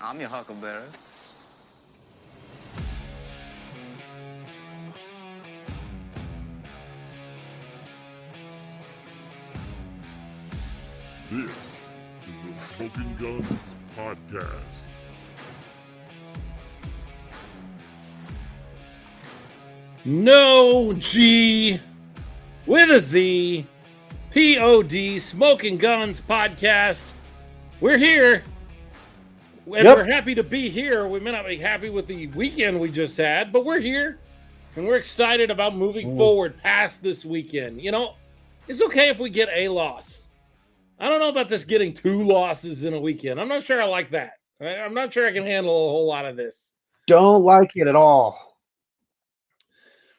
I'm your huckleberry. This is the Smoking Guns Podcast. No G with a Z, POD, Smoking Guns Podcast. We're here. And we're happy to be here. We may not be happy with the weekend we just had, but we're here. And we're excited about moving forward past this weekend. You know, it's okay if we get a loss. I don't know about this getting 2 losses in a weekend. I'm not sure I like that. I'm not sure I can handle a whole lot of this. Don't like it at all.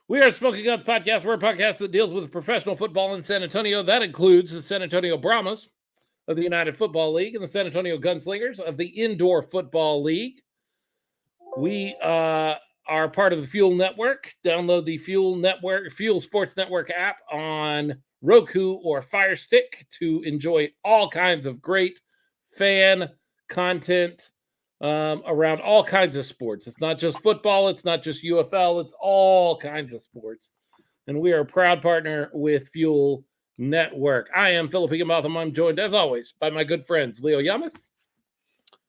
We are Smoking Guns Podcast. We're a podcast that deals with professional football in San Antonio. That includes the San Antonio Brahmas of the United Football League and the San Antonio Gunslingers of the Indoor Football League. We are part of the Fuel Network. Download the Fuel Sports Network app on Roku or Fire Stick to enjoy all kinds of great fan content around all kinds of sports. It's not just football. It's not just UFL. It's all kinds of sports. And we are a proud partner with Fuel Network. I am Phillip. I'm joined, as always, by my good friends, Leo Yamas.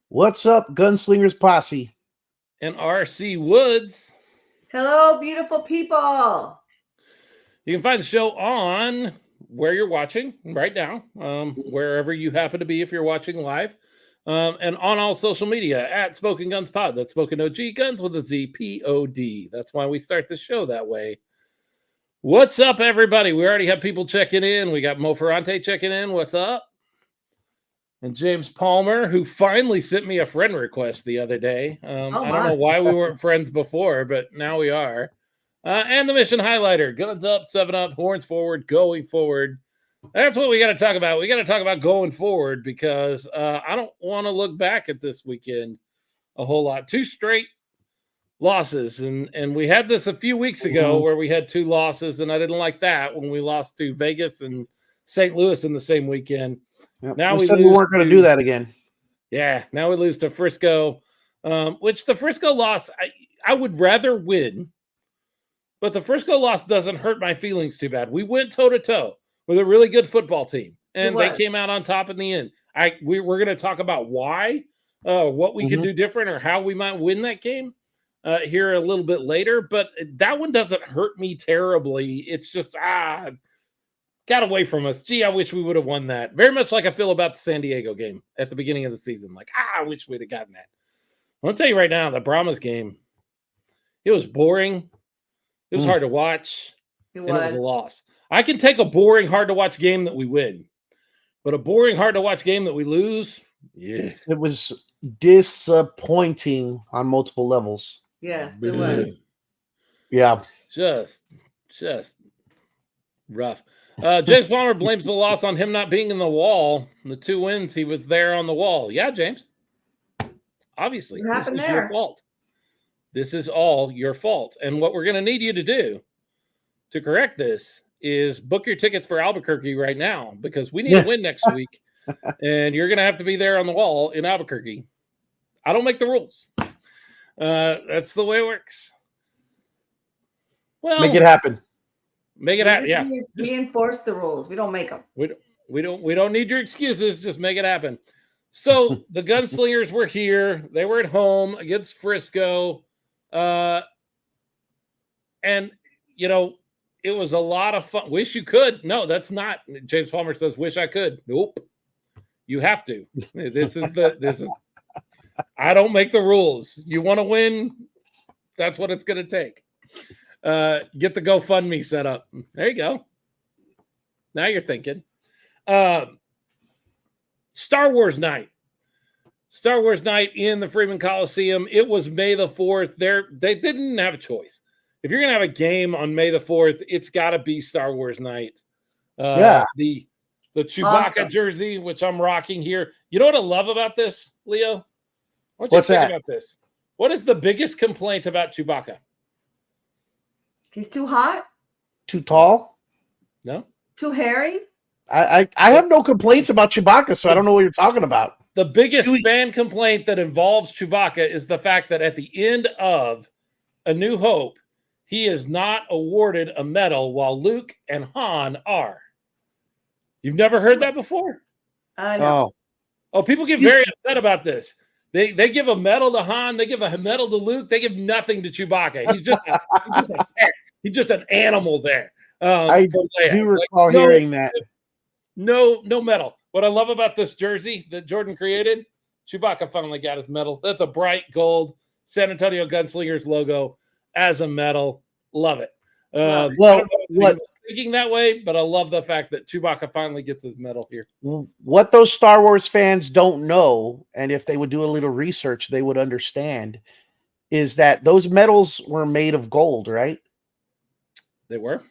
What's up, Gunslingers posse? And RC Woods. Hello, beautiful people. You can find the show on where you're watching right now, wherever you happen to be if you're watching live. And on all social media at Smoking Guns Pod. That's Smoking OG Guns with a Z, P-O-D. That's why we start the show that way. What's up, everybody? We already have people checking in. We got Mo Ferrante checking in. What's up? And James Palmer, who finally sent me a friend request the other day. I don't know why we weren't friends before, but now we are. And the mission highlighter. Guns up, 7 up, horns forward, going forward. That's what we got to talk about. We got to talk about going forward because I don't want to look back at this weekend a whole lot. 2 straight losses. And we had this a few weeks ago where we had 2 losses, and I didn't like that when we lost to Vegas and St. Louis in the same weekend. Yep. Now we said we weren't going to do that again. Yeah, now we lose to Frisco, which the Frisco loss, I would rather win, but the Frisco loss doesn't hurt my feelings too bad. We went toe-to-toe with a really good football team, and they came out on top in the end. We're going to talk about why, what we can do different or how we might win that game here a little bit later, but that one doesn't hurt me terribly. It's just, got away from us. Gee, I wish we would have won that. Very much like I feel about the San Diego game at the beginning of the season. Like, I wish we'd have gotten that. I'm going to tell you right now, the Brahmas game, it was boring. It was hard to watch. It was a loss. I can take a boring, hard-to-watch game that we win. But a boring, hard-to-watch game that we lose, yeah. It was disappointing on multiple levels. Yes, it was. Yeah. Just rough. James Palmer blames the loss on him not being in the wall. The 2 wins, he was there on the wall. Yeah, James. Obviously, this is your fault. This is all your fault. And what we're going to need you to do to correct this is book your tickets for Albuquerque right now because we need to win next week. And you're going to have to be there on the wall in Albuquerque. I don't make the rules. That's the way it works. Well, make it happen. Make it happen. Yeah. We enforce the rules. We don't make them. We don't need your excuses. Just make it happen. So the Gunslingers were here. They were at home against Frisco. And you know, it was a lot of fun. Wish you could. No, that's not. James Palmer says, wish I could. Nope. You have to. This is I don't make the rules. You want to win? That's what it's going to take. Get the GoFundMe set up. There you go. Now you're thinking. Star Wars night. Star Wars night in the Freeman Coliseum. It was May the 4th. They didn't have a choice. If you're going to have a game on May the 4th, it's got to be Star Wars night. The Chewbacca jersey, which I'm rocking here. You know what I love about this, Leo? What's that? About this? What is the biggest complaint about Chewbacca? He's too hot? Too tall? No? Too hairy? I have no complaints about Chewbacca, so I don't know what you're talking about. The biggest Chewie- fan complaint that involves Chewbacca is the fact that at the end of A New Hope, he is not awarded a medal while Luke and Han are. You've never heard that before? I know. Oh, Oh, people get He's- very upset about this. They give a medal to Han, they give a medal to Luke, they give nothing to Chewbacca. He's just an animal there. I for Leia. do Like, recall hearing that. No medal. What I love about this jersey that Jordan created, Chewbacca finally got his medal. That's a bright gold San Antonio Gunslingers logo as a medal. Love it. I Well, don't know if he was thinking that way, but I love the fact that Chewbacca finally gets his medal here. what those Star Wars fans don't know, and if they would do a little research, they would understand, is that those medals were made of gold, right? They were.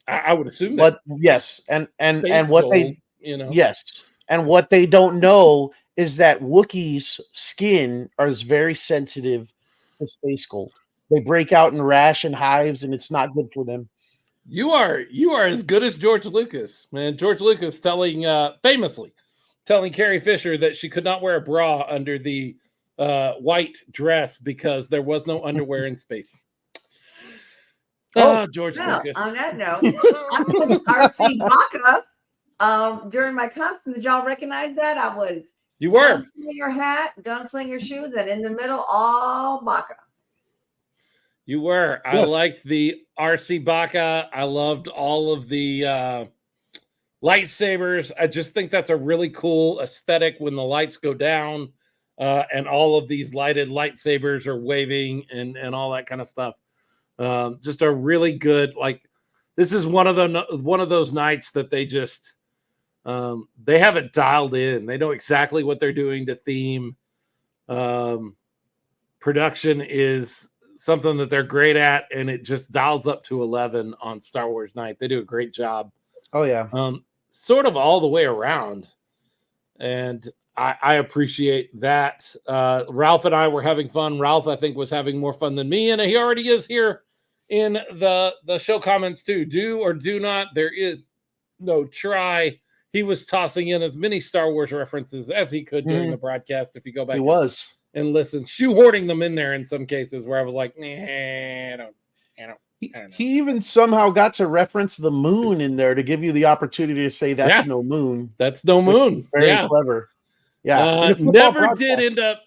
I would assume that. But yes, and Space what gold, they you know. yes, and what they don't know is that Wookiees' skin is very sensitive to space gold. They break out in rash and hives, and it's not good for them. You are as good as George Lucas, man. George Lucas famously telling Carrie Fisher that she could not wear a bra under the white dress because there was no underwear in space. George Lucas. On that note, I was RC Baka during my costume. Did y'all recognize that? I was You were. gunslinger hat, gunslinger shoes, and in the middle, all Baka. You were. I Yes. liked the RC Baka. I loved all of the lightsabers. I just think that's a really cool aesthetic when the lights go down and all of these lighted lightsabers are waving and all that kind of stuff. Just a really good, like, this is one of those nights that they just they have it dialed in. They know exactly what they're doing to theme. Production is something that they're great at, and it just dials up to 11 on Star Wars night. They do a great job. Oh yeah. Sort of all the way around. And I appreciate that. Ralph and I were having fun. Ralph, I think, was having more fun than me, and he already is here in the show comments too. Do or do not. There is no try. He was tossing in as many Star Wars references as he could during the broadcast. If you go back, He was. and listen, shoehorning them in there in some cases where I was like, nah, I don't know. He even somehow got to reference the moon in there to give you the opportunity to say that's Yeah. no moon. That's no moon. Very Yeah. clever. Yeah. In a football Never did broadcast.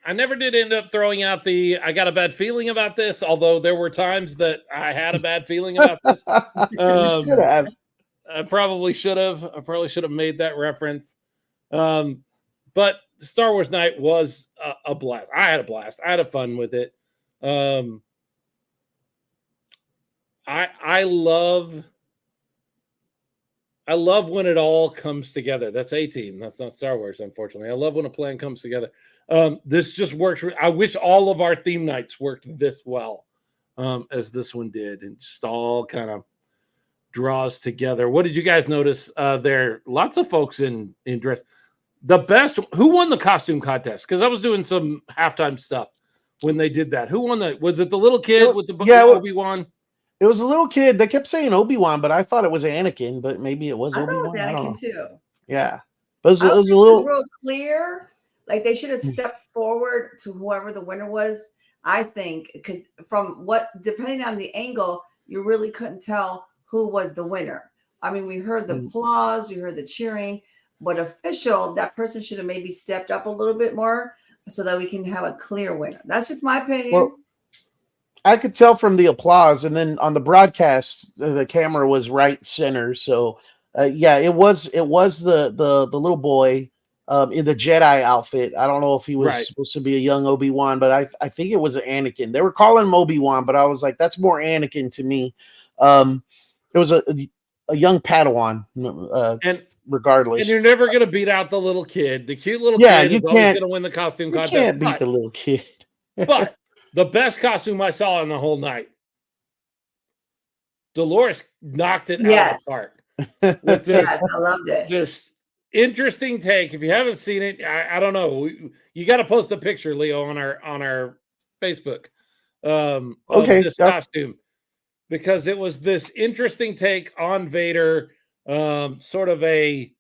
I never did end up throwing out I got a bad feeling about this, although there were times that I had a bad feeling about this. You should have. I probably should have. I probably should have made that reference. But Star Wars Night was a blast. I had a blast. I had fun with it. I love when it all comes together. That's A-Team. That's not Star Wars, unfortunately. I love when a plan comes together. This just works. I wish all of our theme nights worked this well as this one did, and just all kind of draws together. What did you guys notice there? Lots of folks in dress. The best. Who won the costume contest? Because I was doing some halftime stuff when they did that. Who won that? Was it the little kid with the Obi-Wan? It was a little kid. They kept saying Obi-Wan, but I thought it was Anakin, but maybe it was I thought it was Obi-Wan. I don't know. Anakin too. Yeah. But it was a It little was real clear. Like they should have stepped forward to whoever the winner was. I think because depending on the angle, you really couldn't tell who was the winner. I mean, we heard the applause, we heard the cheering, but official, that person should have maybe stepped up a little bit more so that we can have a clear winner. That's just my opinion. Well, I could tell from the applause, and then on the broadcast, the camera was right center. So, it was the little boy in the Jedi outfit. I don't know if he was supposed to be a young Obi-Wan, but I think it was Anakin. They were calling him Obi-Wan, but I was like, that's more Anakin to me. It was a young Padawan, regardless. And you're never going to beat out the little kid. The cute little kid is always going to win the costume contest. You can't beat the little kid. But the best costume I saw in the whole night, Dolores knocked it out of the park. With this, I loved it. Just interesting take. If you haven't seen it, I don't know. You got to post a picture, Leo, on our Facebook of this costume, because it was this interesting take on Vader, sort of a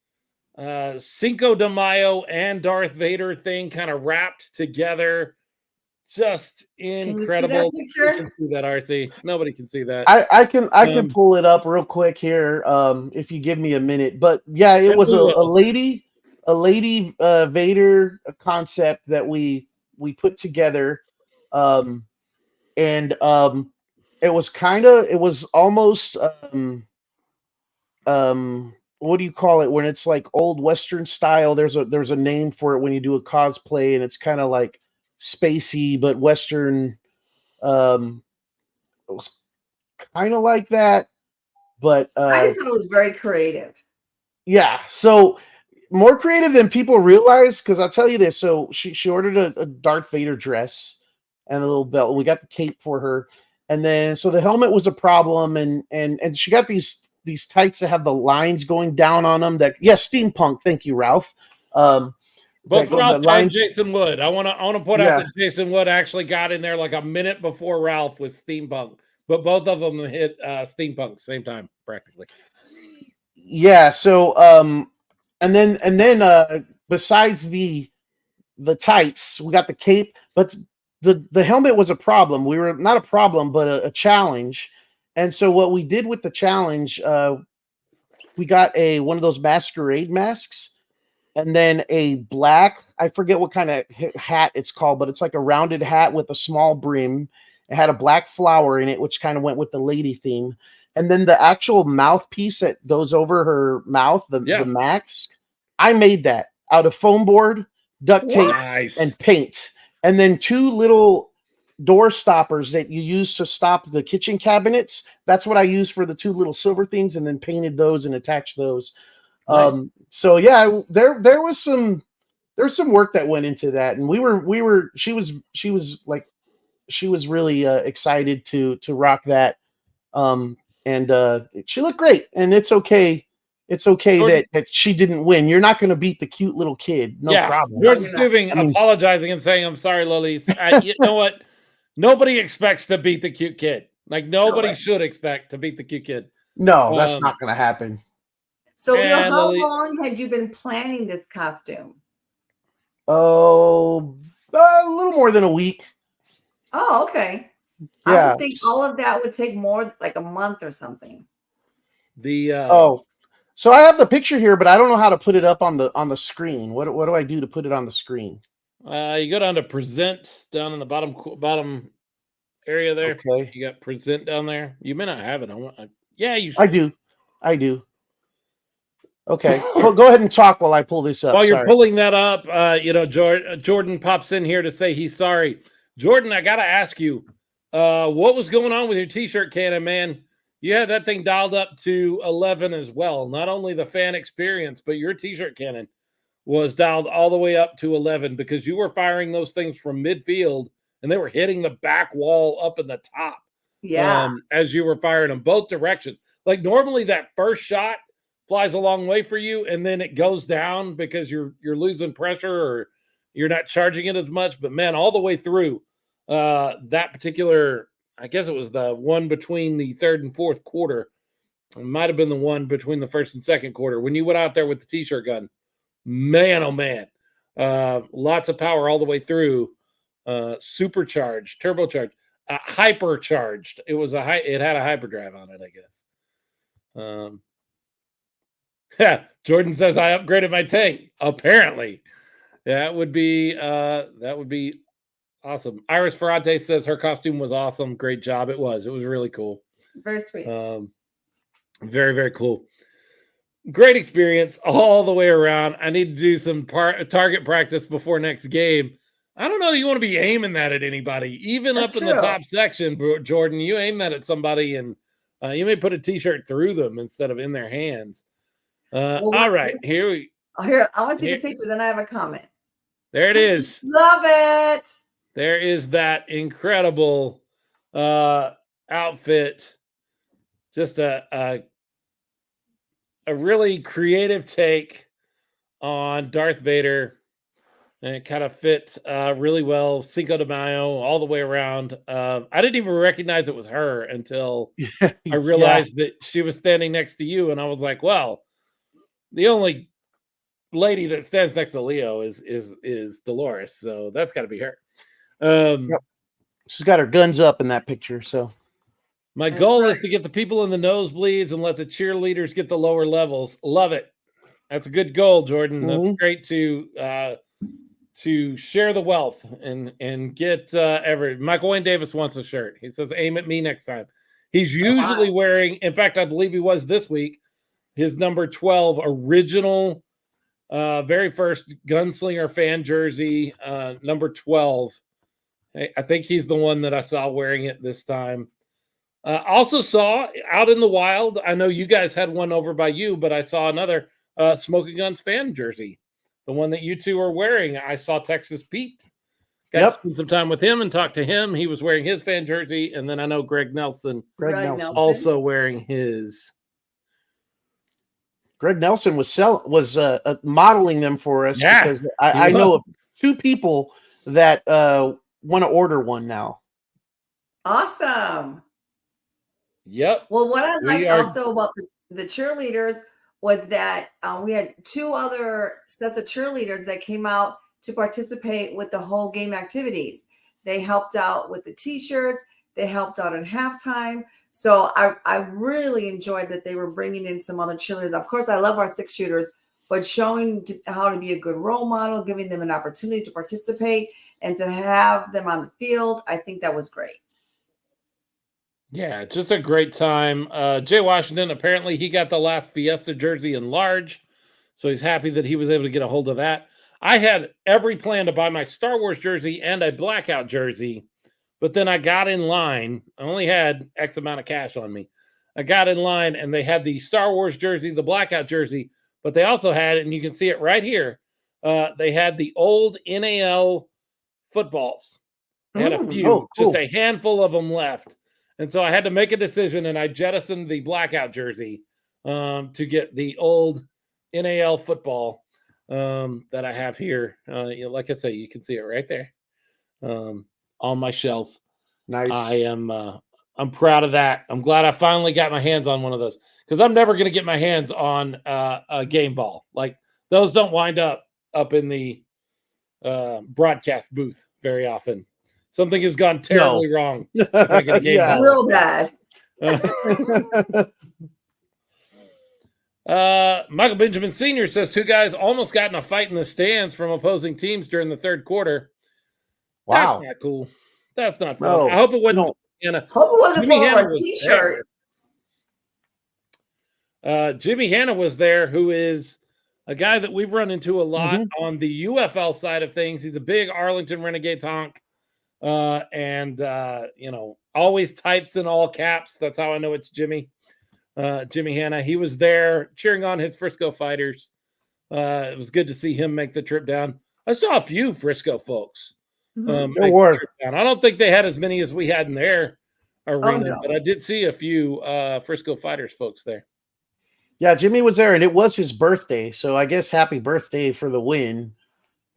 Cinco de Mayo and Darth Vader thing kind of wrapped together. Just incredible. Can you see that You picture? can see that, RC. Nobody can see that. I can pull it up real quick here, if you give me a minute. But yeah, it And was we a will. lady Vader concept that we put together, and it was almost what do you call it when it's like old Western style? There's a name for it when you do a cosplay, and it's kind of like spacey but Western. It was kind of like that, but I just thought it was very creative. yeah. So more creative than people realize, because I'll tell you this. So she ordered a Darth Vader dress and a little belt. We got the cape for her, and then so the helmet was a problem, and she got these tights that have the lines going down on them. That yes, steampunk. Thank you, Ralph. Both The Ralph and lines. Jason Wood. I want to put out Yeah. that Jason Wood actually got in there like a minute before Ralph with steampunk, but both of them hit steampunk same time practically. Yeah. So and then besides the tights, we got the cape, but the helmet was a problem. We were not a problem, but a challenge. And so what we did with the challenge, we got one of those masquerade masks, and then a black, I forget what kind of hat it's called, but it's like a rounded hat with a small brim. It had a black flower in it, which kind of went with the lady theme. And then the actual mouthpiece that goes over her mouth, the mask, I made that out of foam board, duct tape, Nice. and paint. And then 2 little door stoppers that you use to stop the kitchen cabinets. That's what I used for the 2 little silver things, and then painted those and attached those. Nice. So yeah, there was some work that went into that, and she was really excited to rock that. And she looked great, and it's okay. It's okay that she didn't win. You're not going to beat the cute little kid. No problem. Jordan Stubing apologizing and saying, "I'm sorry, Lily." You know what? Nobody expects to beat the cute kid. Like nobody should expect to beat the cute kid. No, that's not going to happen. So, Leo, how long had you been planning this costume? Oh, a little more than a week. Oh, okay. Yeah. I would think all of that would take more like a month or something. So I have the picture here, but I don't know how to put it up on the screen. What do I do to put it on the screen? You go down to present down in the bottom area there. Okay. You got present down there. You may not have it. You should. I do. Okay. Well, go ahead and talk while I pull this up. While you're pulling that up, Jordan pops in here to say he's sorry. Jordan, I got to ask you, what was going on with your t-shirt cannon, man? You had that thing dialed up to 11 as well. Not only the fan experience, but your t-shirt cannon was dialed all the way up to 11 because you were firing those things from midfield and they were hitting the back wall up in the top. Yeah. As you were firing them both directions. Like normally that first shot flies a long way for you and then it goes down because you're losing pressure or you're not charging it as much. But man, all the way through that particular, I guess it was the one between the third and fourth quarter. It might have been the one between the first and second quarter when you went out there with the t-shirt gun. Man, oh man. Lots of power all the way through. Supercharged, turbocharged, hypercharged. It had a hyperdrive on it, I guess. Yeah, Jordan says I upgraded my tank. Apparently, that would be awesome. Iris Ferrante says her costume was awesome. Great job. It was really cool. Very sweet. Very, very cool. Great experience all the way around. I need to do some target practice before next game. I don't know that you want to be aiming that at anybody, even That's up in true. the top section, Jordan. You aim that at somebody and you may put a t-shirt through them instead of in their hands. All right, here I want to take a picture, then I have a comment. There it is. Love it. There is that incredible outfit. Just a really creative take on Darth Vader. And it kind of fit really well. Cinco de Mayo all the way around. I didn't even recognize it was her until I realized that she was standing next to you. And I was like, well, the only lady that stands next to Leo is Dolores, so that's got to be her. Yep. She's got her guns up in that picture. So my That's goal right. is to get the people in the nosebleeds and let the cheerleaders get the lower levels. Love it. That's a good goal, Jordan. That's great to share the wealth and get Michael Wayne Davis wants a shirt. He says, aim at me next time. He's usually wearing, in fact, I believe he was this week, his number 12 original, very first Gunslinger fan jersey, number 12. I think he's the one that I saw wearing it this time. Also saw out in the wild, I know you guys had one over by you, but I saw another Smoking Guns fan jersey. The one that you two are wearing. I saw Texas Pete. Got to spend some time with him and talk to him. He was wearing his fan jersey. And then I know Greg Nelson also wearing his. Greg Nelson was modeling them for us because I know of 2 people that want to order one now. Awesome. Yep. Well, what I like also about the cheerleaders was that we had 2 other sets of cheerleaders that came out to participate with the whole game activities. They helped out with the t-shirts. They helped out at halftime. So I really enjoyed that they were bringing in some other cheerleaders. Of course, I love our 6-shooters, but showing how to be a good role model, giving them an opportunity to participate and to have them on the field, I think that was great. Yeah, just a great time. Jay Washington, apparently he got the last Fiesta jersey in large, so he's happy that he was able to get a hold of that. I had every plan to buy my Star Wars jersey and a blackout jersey, but then I got in line. I only had X amount of cash on me. I got in line, and they had the Star Wars jersey, the blackout jersey, but they also had, and you can see it right here, they had the old NAL footballs. They had a few, just a handful of them left. And so I had to make a decision, and I jettisoned the blackout jersey to get the old NAL football that I have here. Like I say, you can see it right there on my shelf. Nice. I'm proud of that. I'm glad I finally got my hands on one of those because I'm never going to get my hands on a game ball. Like those don't wind up in the broadcast booth very often. Something has gone terribly wrong. If I get a game ball. Real bad. Michael Benjamin Sr. says 2 guys almost got in a fight in the stands from opposing teams during the 3rd quarter. Wow. That's not cool. That's not fun. No, I hope it wasn't. Hope it wasn't for a t-shirt. Jimmy Hanna was there, who is a guy that we've run into a lot on the UFL side of things. He's a big Arlington Renegades honk. Always types in all caps. That's how I know it's Jimmy. Jimmy Hanna. He was there cheering on his Frisco Fighters. It was good to see him make the trip down. I saw a few Frisco folks. There were. I don't think they had as many as we had in their arena, but I did see a few Frisco Fighters folks there. Yeah, Jimmy was there, and it was his birthday. So I guess happy birthday for the win.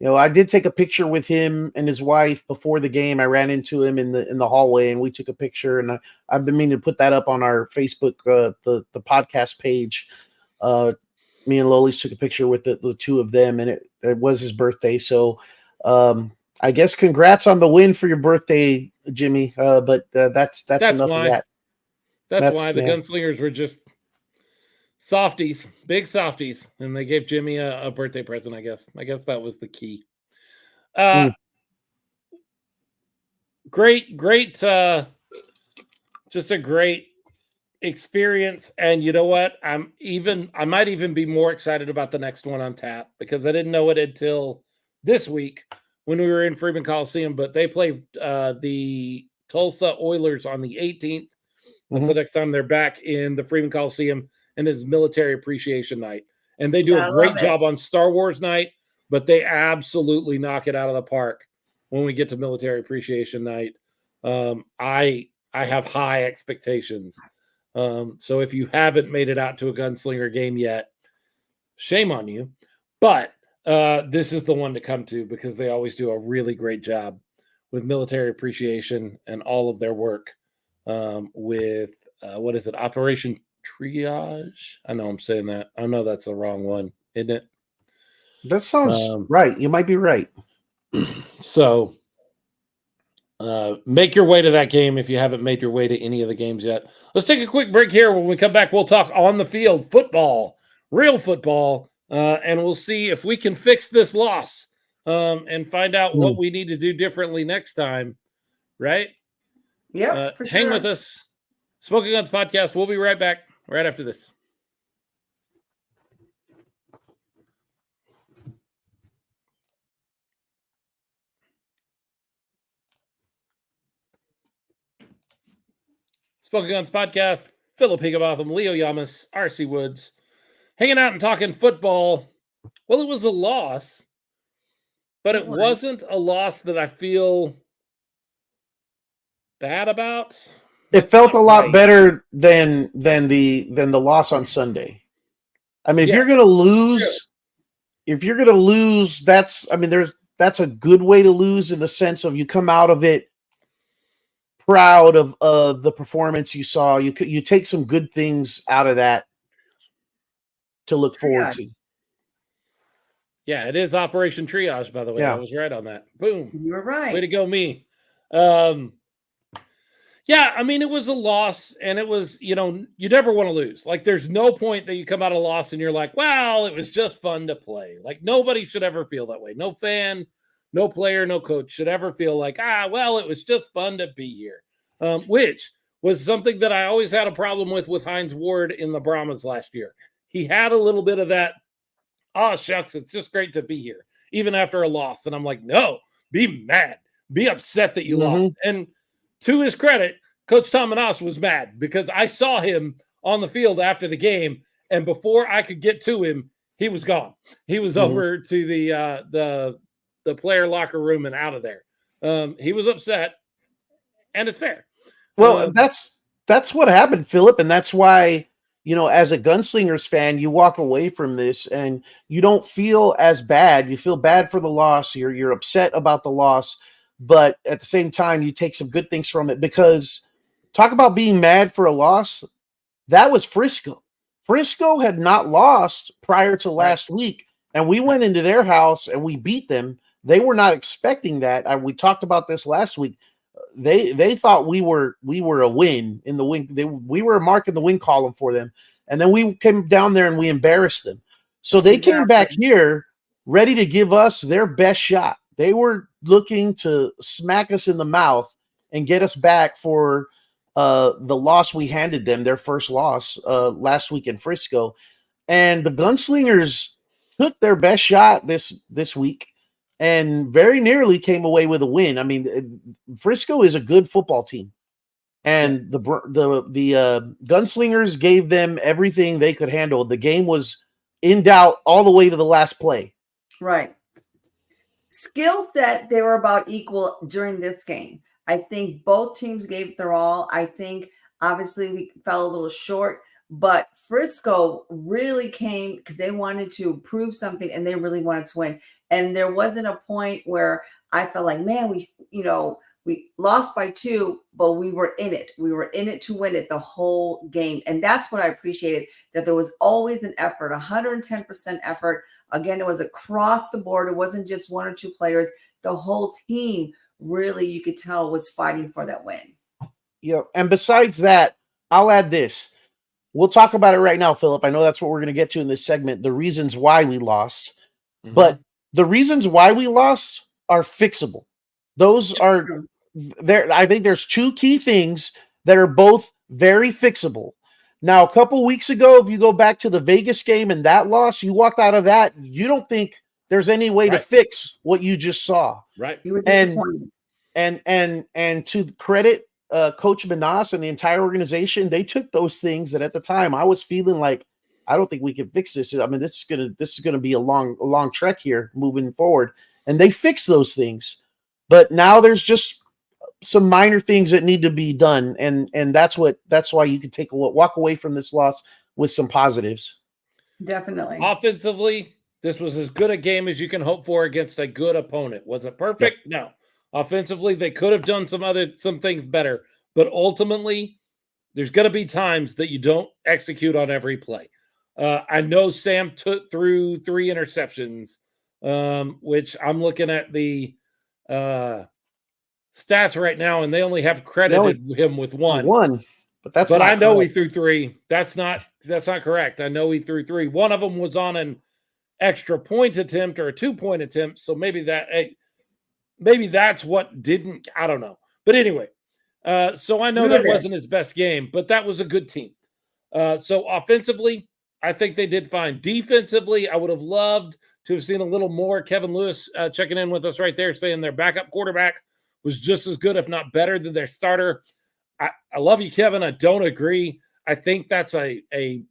I did take a picture with him and his wife before the game. I ran into him in the hallway, and we took a picture. And I've been meaning to put that up on our Facebook, the podcast page. Me and Lolis took a picture with the 2 of them, and it was his birthday. So I guess congrats on the win for your birthday, Jimmy. But that's enough of that. That's why the Gunslingers were just softies, big softies, and they gave Jimmy a birthday present. I guess that was the key. Great, just a great experience. And you know what? I might even be more excited about the next one on tap because I didn't know it until this week when we were in Freeman Coliseum. But they play the Tulsa Oilers on the 18th. That's the next time they're back in the Freeman Coliseum. And it's Military Appreciation Night. And they do a great job on Star Wars Night, but they absolutely knock it out of the park when we get to Military Appreciation Night. I have high expectations. So if you haven't made it out to a Gunslinger game yet, shame on you. But this is the one to come to because they always do a really great job with military appreciation and all of their work with, Operation Triage. I know I'm saying that. I know that's the wrong one, isn't it? That sounds right. You might be right. So make your way to that game if you haven't made your way to any of the games yet. Let's take a quick break here. When we come back, we'll talk on the field football, real football, and we'll see if we can fix this loss and find out what we need to do differently next time, right? Yeah, for sure. Hang with us. Smoking Guns Podcast. We'll be right back right after this. Smoking Guns Podcast. Phillip Higginbotham, Leo Yamas, RC Woods, hanging out and talking football. Well, it was a loss, but it wasn't a loss that I feel bad about. It felt a lot better than the loss on Sunday. I mean, if you're gonna lose, that's a good way to lose in the sense of you come out of it proud of the performance you saw. You take some good things out of that to look forward to. Yeah, it is Operation Triage, by the way. I was right on that. Boom. You were right. Way to go, me. Yeah, I mean, it was a loss, and it was, you never want to lose. Like, there's no point that you come out of a loss and you're like, well, it was just fun to play. Like, nobody should ever feel that way. No fan, no player, no coach should ever feel like, well, it was just fun to be here. Which was something that I always had a problem with Hines Ward in the Brahmas last year. He had a little bit of that, shucks, it's just great to be here, even after a loss. And I'm like, no, be mad. Be upset that you lost. And to his credit, Coach Tomanos was mad because I saw him on the field after the game, and before I could get to him, he was gone. He was over to the player locker room and out of there. He was upset, and it's fair. Well, that's what happened, Phillip, and that's why, as a Gunslingers fan, you walk away from this and you don't feel as bad. You feel bad for the loss. You're upset about the loss, but at the same time, you take some good things from it, because talk about being mad for a loss. That was Frisco. Frisco had not lost prior to last week, and we went into their house and we beat them. They were not expecting that. We talked about this last week. They thought we were a win in the win. We were marking the win column for them, and then we came down there and we embarrassed them. So they came back here ready to give us their best shot. They were looking to smack us in the mouth and get us back for the loss we handed them, their first loss last week in Frisco. And the Gunslingers took their best shot this week and very nearly came away with a win. I mean, Frisco is a good football team, and the Gunslingers gave them everything they could handle. The game was in doubt all the way to the last play. Right. Skill set, they were about equal during this game. I think both teams gave their all. I think obviously we fell a little short, but Frisco really came because they wanted to prove something and they really wanted to win. And there wasn't a point where I felt like, man, we lost by 2, but we were in it. We were in it to win it the whole game. And that's what I appreciated, that there was always an effort, 110% effort. Again, it was across the board. It wasn't just 1 or 2 players. The whole team really, you could tell, was fighting for that win. Yeah. And besides that, I'll add this. We'll talk about it right now, Phillip. I know that's what we're going to get to in this segment, the reasons why we lost. But the reasons why we lost are fixable. Those are there. I think there's 2 key things that are both very fixable. Now, a couple weeks ago, if you go back to the Vegas game and that loss, you walked out of that, you don't think there's any way to fix what you just saw. Right. You were disappointed. And to credit Coach Manas and the entire organization, they took those things that at the time I was feeling like, I don't think we can fix this. I mean, this is gonna be a long trek here moving forward. And they fixed those things. But now there's just some minor things that need to be done. And that's why you can walk away from this loss with some positives. Definitely. Offensively, this was as good a game as you can hope for against a good opponent. Was it perfect? Yep. No. Offensively, they could have done some things better. But ultimately, there's going to be times that you don't execute on every play. I know Sam threw 3 interceptions which I'm looking at the stats right now, and they only have credited him with one. But that's but not I know correct. he threw 3. That's not correct. I know he threw 3. One of them was on an extra point attempt or a 2-point attempt. So maybe that's what didn't. I don't know. But anyway, so I know that wasn't his best game, but that was a good team. So offensively, I think they did fine. Defensively, I would have loved to have seen a little more. Kevin Lewis checking in with us right there, saying their backup quarterback was just as good, if not better, than their starter. I love you, Kevin. I don't agree. I think that's a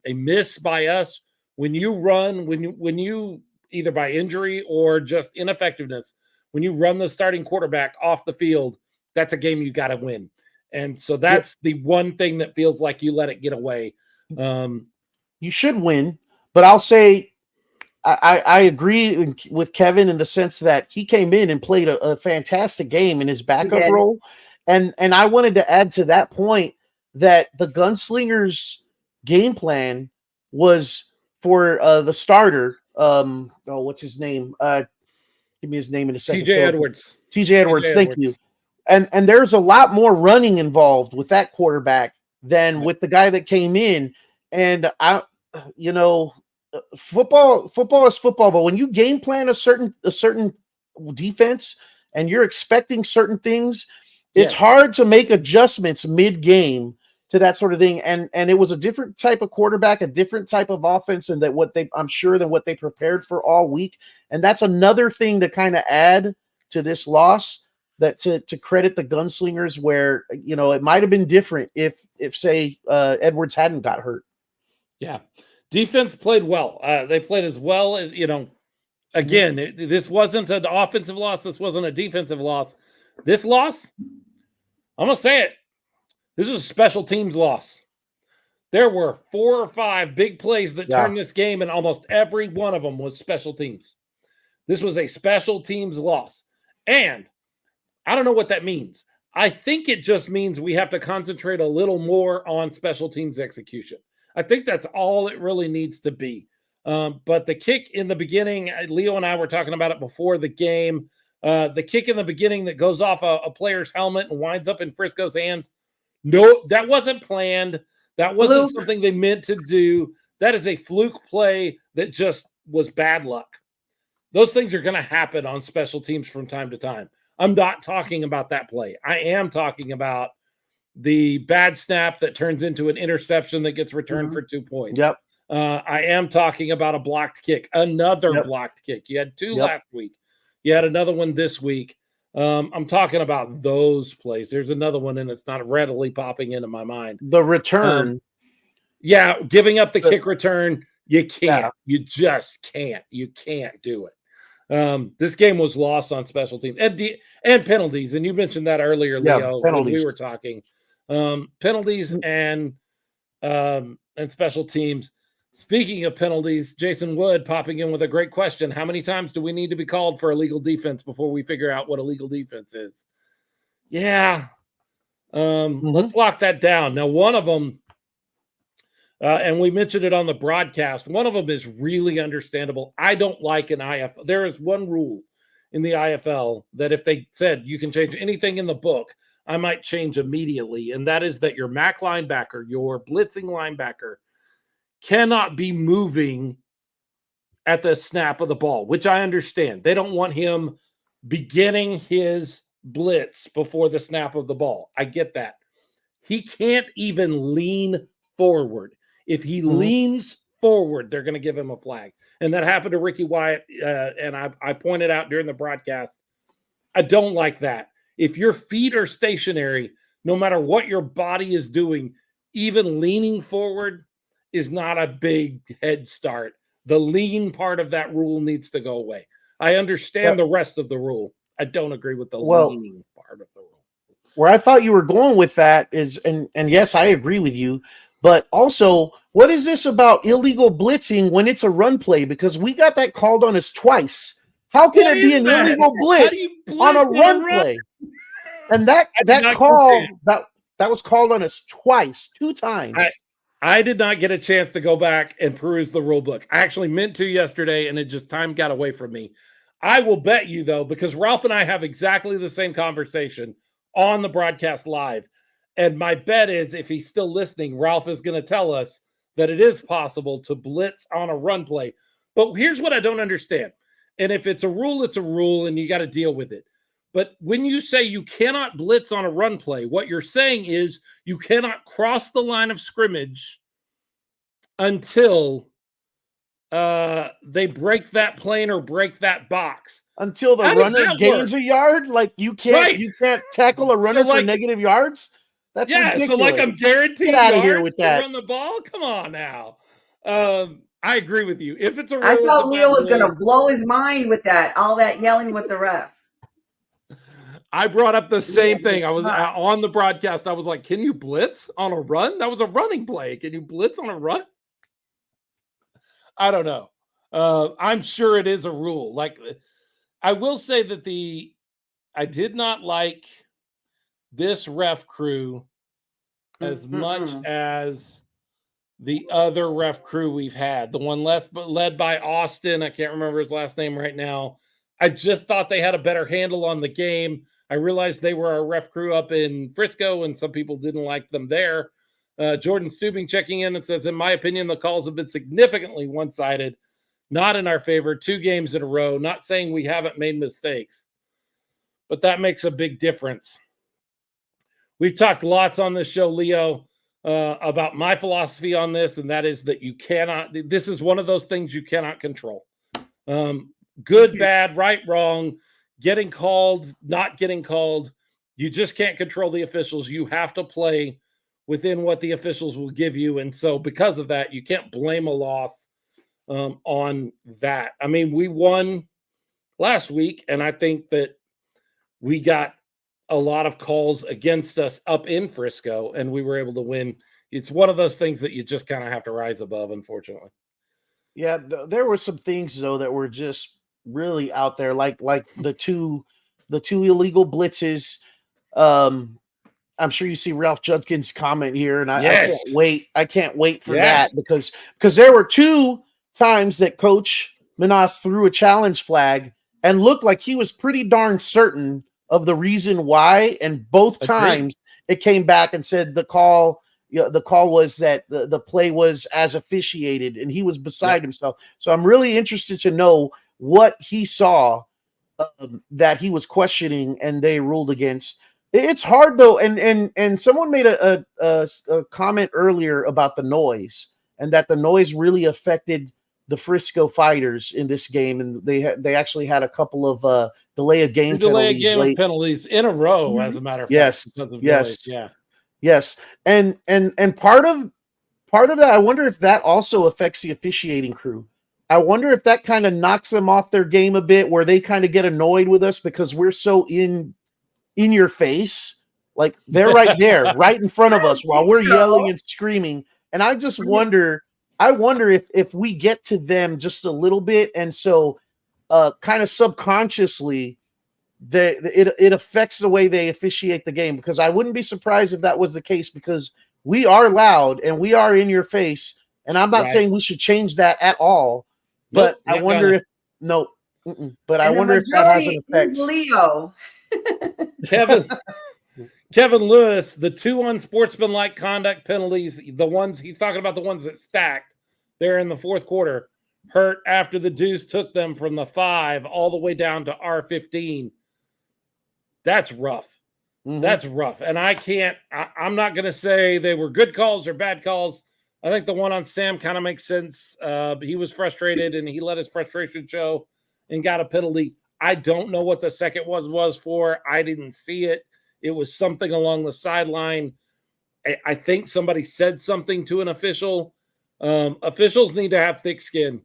miss by us. When you run, when you either by injury or just ineffectiveness, when you run the starting quarterback off the field, that's a game you got to win. And so that's the one thing that feels like you let it get away. You should win, but I'll say I agree with Kevin in the sense that he came in and played a fantastic game in his backup role. And I wanted to add to that point that the Gunslingers game plan was for the starter. What's his name? Give me his name in a second. TJ Edwards. TJ Edwards, thank you. And there's a lot more running involved with that quarterback than with the guy that came in. And football is football, but when you game plan a certain defense and you're expecting certain things, it's hard to make adjustments mid-game to that sort of thing. And it was a different type of quarterback, a different type of offense, and I'm sure than what they prepared for all week. And that's another thing to kind of add to this loss, that to credit the Gunslingers, where it might have been different if say Edwards hadn't got hurt. Yeah. Defense played well. They played as well as, again, this wasn't an offensive loss. This wasn't a defensive loss. This loss, I'm going to say it, this is a special teams loss. There were 4 or 5 big plays that turned this game, and almost every one of them was special teams. This was a special teams loss. And I don't know what that means. I think it just means we have to concentrate a little more on special teams execution. I think that's all it really needs to be. But the kick in the beginning, Leo and I were talking about it before the game. The kick in the beginning that goes off a player's helmet and winds up in Frisco's hands. No, that wasn't planned. That wasn't something they meant to do. That is a fluke play that just was bad luck. Those things are going to happen on special teams from time to time. I'm not talking about that play. I am talking about the bad snap that turns into an interception that gets returned for 2 points. Yep. I am talking about a blocked kick, another blocked kick. You had 2 last week. You had another one this week. I'm talking about those plays. There's another one, and it's not readily popping into my mind. The return. Giving up the kick return. You can't. Yeah. You just can't. You can't do it. This game was lost on special teams and penalties. And you mentioned that earlier, Leo, when we were talking. Penalties and special teams. Speaking of penalties, Jason Wood popping in with a great question. How many times do we need to be called for illegal defense before we figure out what illegal defense is? Yeah. Let's lock that down. Now, one of them, and we mentioned it on the broadcast, one of them is really understandable. I don't like an IFL. There is one rule in the IFL that if they said you can change anything in the book, I might change immediately. And that is that your MAC linebacker, your blitzing linebacker, cannot be moving at the snap of the ball, which I understand. They don't want him beginning his blitz before the snap of the ball. I get that. He can't even lean forward. If he leans forward, they're going to give him a flag. And that happened to Ricky Wyatt, and I pointed out during the broadcast, I don't like that. If your feet are stationary, no matter what your body is doing, even leaning forward is not a big head start. The lean part of that rule needs to go away. I understand the rest of the rule. I don't agree with the leaning part of the rule. Where I thought you were going with that is, and yes, I agree with you, but also, what is this about illegal blitzing when it's a run play? Because we got that called on us twice. How can it be an illegal blitz on a run play? And that call, that was called on us twice, 2 times. I did not get a chance to go back and peruse the rule book. I actually meant to yesterday, and time got away from me. I will bet you, though, because Ralph and I have exactly the same conversation on the broadcast live. And my bet is if he's still listening, Ralph is going to tell us that it is possible to blitz on a run play. But here's what I don't understand. And if it's a rule, it's a rule, and you got to deal with it. But when you say you cannot blitz on a run play, what you're saying is you cannot cross the line of scrimmage until they break that plane or break that box. Until the runner gains a yard? Like you can't tackle a runner for negative yards? That's ridiculous. So like I'm guaranteed Get out of yards here with to that. run the ball? Come on now. I agree with you. If it's a rule, I thought Leo was going to blow his mind with that, all that yelling with the ref. I brought up the same thing. I was on the broadcast. I was like, can you blitz on a run? That was a running play. Can you blitz on a run? I don't know. I'm sure it is a rule. Like, I will say that I did not like this ref crew as much as the other ref crew we've had. The one led by Austin. I can't remember his last name right now. I just thought they had a better handle on the game. I realized they were our ref crew up in Frisco, and some people didn't like them there. Jordan Stubing checking in and says, in my opinion, the calls have been significantly one-sided, not in our favor, 2 games in a row. Not saying we haven't made mistakes, but that makes a big difference. We've talked lots on this show, Leo, about my philosophy on this, and that is that this is one of those things you cannot control. Good, bad, right, wrong, getting called, not getting called. You just can't control the officials. You have to play within what the officials will give you. And so because of that, you can't blame a loss on that. I mean, we won last week, and I think that we got a lot of calls against us up in Frisco, and we were able to win. It's one of those things that you just kind of have to rise above, unfortunately. Yeah, there were some things, though, that were just really out there, like the two illegal blitzes. I'm sure you see Ralph Judkins' comment here, and I can't wait for that because there were 2 times that Coach Menas threw a challenge flag and looked like he was pretty darn certain of the reason why, and both times it came back and said the call was that the play was as officiated, and he was beside himself. So I'm really interested to know what he saw that he was questioning and they ruled against. It's hard though, and someone made a comment earlier about the noise, and that the noise really affected the Frisco Fighters in this game, and they actually had a couple of delay of game penalties in a row, as a matter of fact. Yes. And part of that, I wonder if that also affects the officiating crew. I wonder if that kind of knocks them off their game a bit, where they kind of get annoyed with us because we're so in your face. Like they're right there, right in front of us while we're yelling and screaming. And I just wonder, if we get to them just a little bit, and so kind of subconsciously it affects the way they officiate the game, because I wouldn't be surprised if that was the case, because we are loud and we are in your face, and I'm not saying we should change that at all, but I wonder if I wonder if that has an effect. Leo. Kevin Lewis, the 2 unsportsmanlike conduct penalties, the ones he's talking about, the ones that stacked there in the 4th quarter, hurt after the Deuce took them from the 5 all the way down to R15. That's rough. That's rough. And I'm not going to say they were good calls or bad calls. I think the one on Sam kind of makes sense. He was frustrated and he let his frustration show and got a penalty. I don't know what the second was for. I didn't see it. It was something along the sideline. I think somebody said something to an official. Officials need to have thick skin.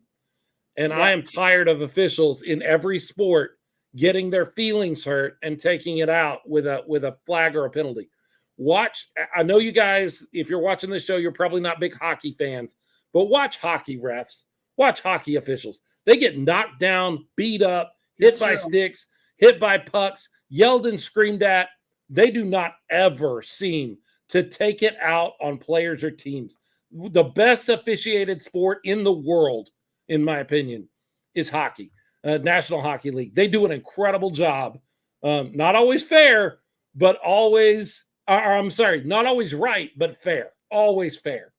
And I am tired of officials in every sport getting their feelings hurt and taking it out with a flag or a penalty. I know you guys, if you're watching this show, you're probably not big hockey fans, but watch hockey refs, watch hockey officials. They get knocked down, beat up, hit by sticks, hit by pucks, yelled and screamed at. They do not ever seem to take it out on players or teams. The best officiated sport in the world, in my opinion, is hockey. National Hockey League. They do an incredible job. Not always fair, but always, I'm sorry, not always right, but fair. Always fair,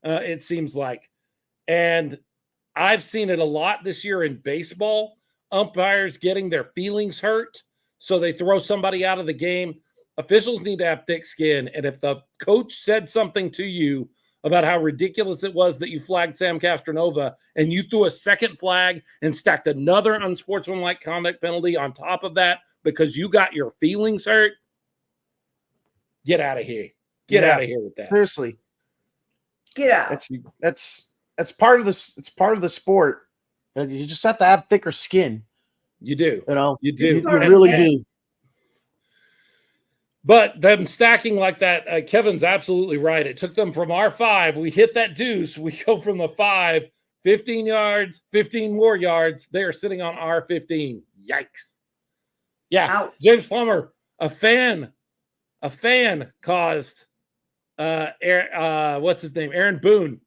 it seems like. And I've seen it a lot this year in baseball. Umpires getting their feelings hurt, so they throw somebody out of the game. Officials need to have thick skin. And if the coach said something to you about how ridiculous it was that you flagged Sam Castronova and you threw a second flag and stacked another unsportsmanlike conduct penalty on top of that because you got your feelings hurt, get out of here. Get out of here with that. Seriously. Get out. That's part of this. It's part of the sport. You just have to have thicker skin. You do. You know, you do. You really do. But them stacking like that, Kevin's absolutely right. It took them from our 5. We hit that deuce. We go from the 5, 15 yards, 15 more yards. They are sitting on our 15. Yikes. Yeah. Ouch. James Plummer, a fan caused what's his name? Aaron Boone,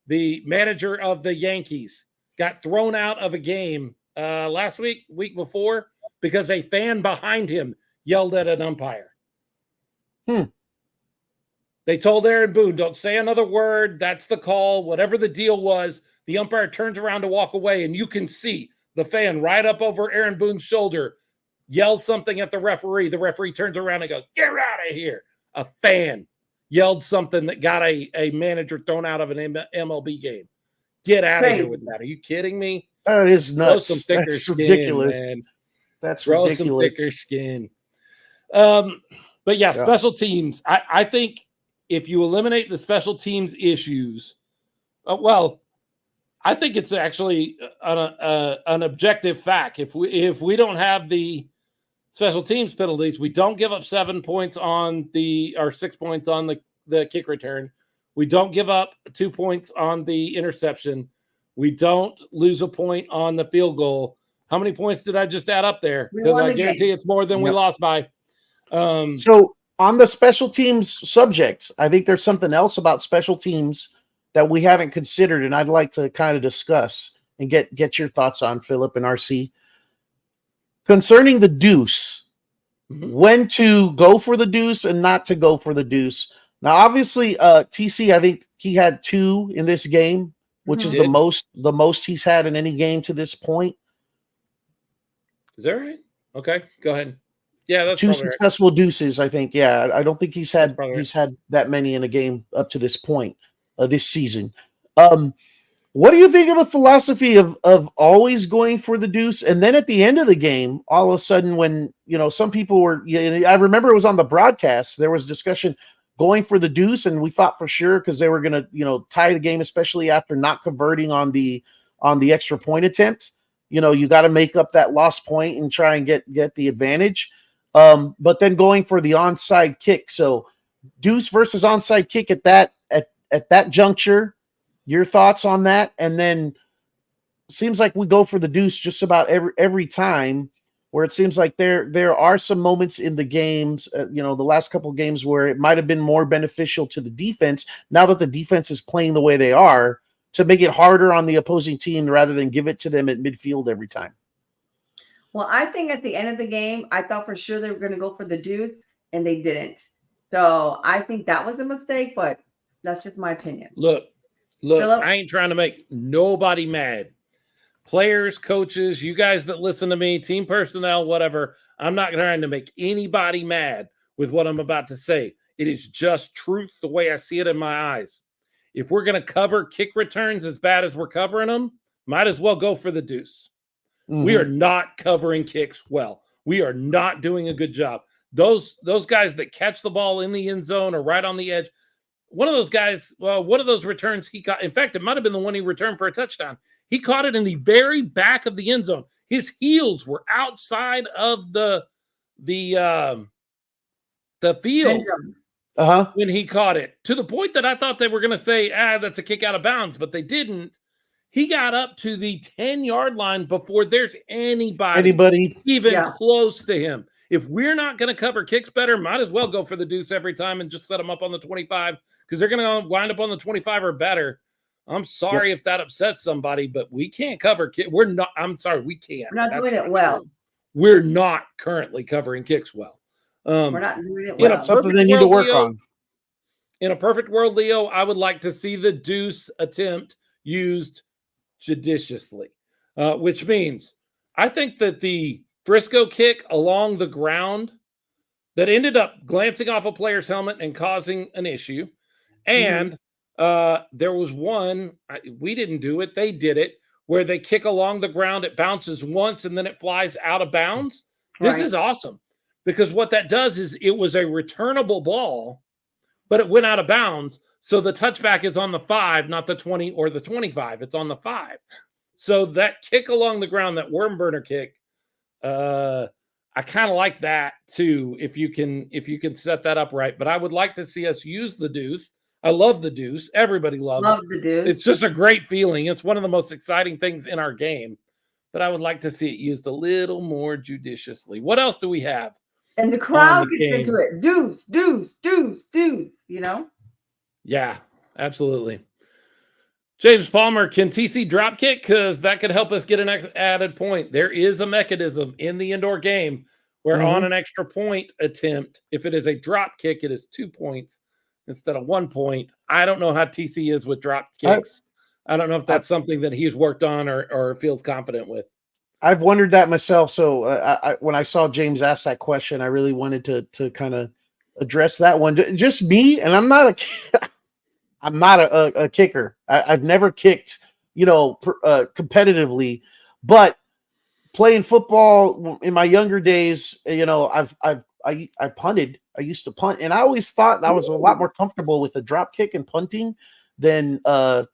the manager of the Yankees, got thrown out of a game last week before, because a fan behind him yelled at an umpire. They told Aaron Boone, don't say another word. That's the call. Whatever the deal was, the umpire turns around to walk away, and you can see the fan right up over Aaron Boone's shoulder yells something at the referee. The referee turns around and goes, get out of here. A fan yelled something that got a manager thrown out of an MLB game. Get out of here with that. Are you kidding me? That is nuts. Throw some thicker That's skin, ridiculous. Man. That's Throw ridiculous. some thicker skin. But yeah, special teams. I think if you eliminate the special teams issues, I think it's actually an objective fact. If we don't have the special teams penalties, we don't give up 7 points or 6 points on the kick return. We don't give up 2 points on the interception. We don't lose a point on the field goal. How many points did I just add up there? Because I guarantee it's more than we lost by. So on the special teams subject, I think there's something else about special teams that we haven't considered, and I'd like to kind of discuss and get your thoughts on, Phillip and RC. Concerning the deuce, when to go for the deuce and not to go for the deuce. Now, obviously, TC, I think he had 2 in this game, which is the most he's had in any game to this point. Is that right? Okay, go ahead. Yeah, that's 2 successful deuces, I think. Yeah, I don't think he's had that many in a game up to this point this season. What do you think of the philosophy of always going for the deuce, and then at the end of the game, all of a sudden, when some people were, I remember it was on the broadcast, there was discussion going for the deuce, and we thought for sure because they were going to tie the game, especially after not converting on the extra point attempt. You got to make up that lost point and try and get the advantage. But then going for the onside kick. So deuce versus onside kick at that juncture, your thoughts on that? And then seems like we go for the deuce just about every time, where it seems like there are some moments in the games, the last couple of games where it might have been more beneficial to the defense, now that the defense is playing the way they are, to make it harder on the opposing team rather than give it to them at midfield every time. Well, I think at the end of the game, I thought for sure they were going to go for the deuce, and they didn't. So I think that was a mistake, but that's just my opinion. Look, Phillip? I ain't trying to make nobody mad. Players, coaches, you guys that listen to me, team personnel, whatever. I'm not trying to make anybody mad with what I'm about to say. It is just truth the way I see it in my eyes. If we're going to cover kick returns as bad as we're covering them, might as well go for the deuce. Mm-hmm. We are not covering kicks well. We are not doing a good job. Those guys that catch the ball in the end zone or right on the edge, one of those guys, one of those returns he caught, in fact, it might have been the one he returned for a touchdown. He caught it in the very back of the end zone. His heels were outside of the field when he caught it, to the point that I thought they were going to say, that's a kick out of bounds, but they didn't. He got up to the 10-yard line before there's anybody even close to him. If we're not going to cover kicks better, might as well go for the deuce every time and just set them up on the 25, because they're going to wind up on the 25 or better. I'm sorry if that upsets somebody, but we can't cover kick. We're not. I'm sorry, we can't. We're not That's doing it not well. true. We're not currently covering kicks well. We're not doing it In a well. Something perfect they need to world, work Leo, on. in a perfect world, Leo, I would like to see the deuce attempt used judiciously, which means I think that the Frisco kick along the ground that ended up glancing off a player's helmet and causing an issue, and there was one, we didn't do it, they did it, where they kick along the ground, it bounces once, and then it flies out of bounds. This is awesome, because what that does is it was a returnable ball, but it went out of bounds. So the touchback is on the 5, not the 20 or the 25. It's on the 5. So that kick along the ground, that worm burner kick, I kind of like that too. If you can set that up right, but I would like to see us use the deuce. I love the deuce. Everybody loves the deuce. It's just a great feeling. It's one of the most exciting things in our game, but I would like to see it used a little more judiciously. What else do we have? And the crowd gets into it. Deuce, deuce, deuce, deuce, you know? Yeah, absolutely. James Palmer, can TC drop kick? Because that could help us get an added point. There is a mechanism in the indoor game where on an extra point attempt, if it is a drop kick, it is 2 points instead of 1 point. I don't know how TC is with drop kicks. I don't know if that's something that he's worked on or feels confident with. I've wondered that myself. So when I saw James ask that question, I really wanted to kind of address that one. Just me, and I'm not a kicker. I've never kicked, competitively, but playing football in my younger days, I punted. I used to punt, and I always thought I was a lot more comfortable with the drop kick and punting than I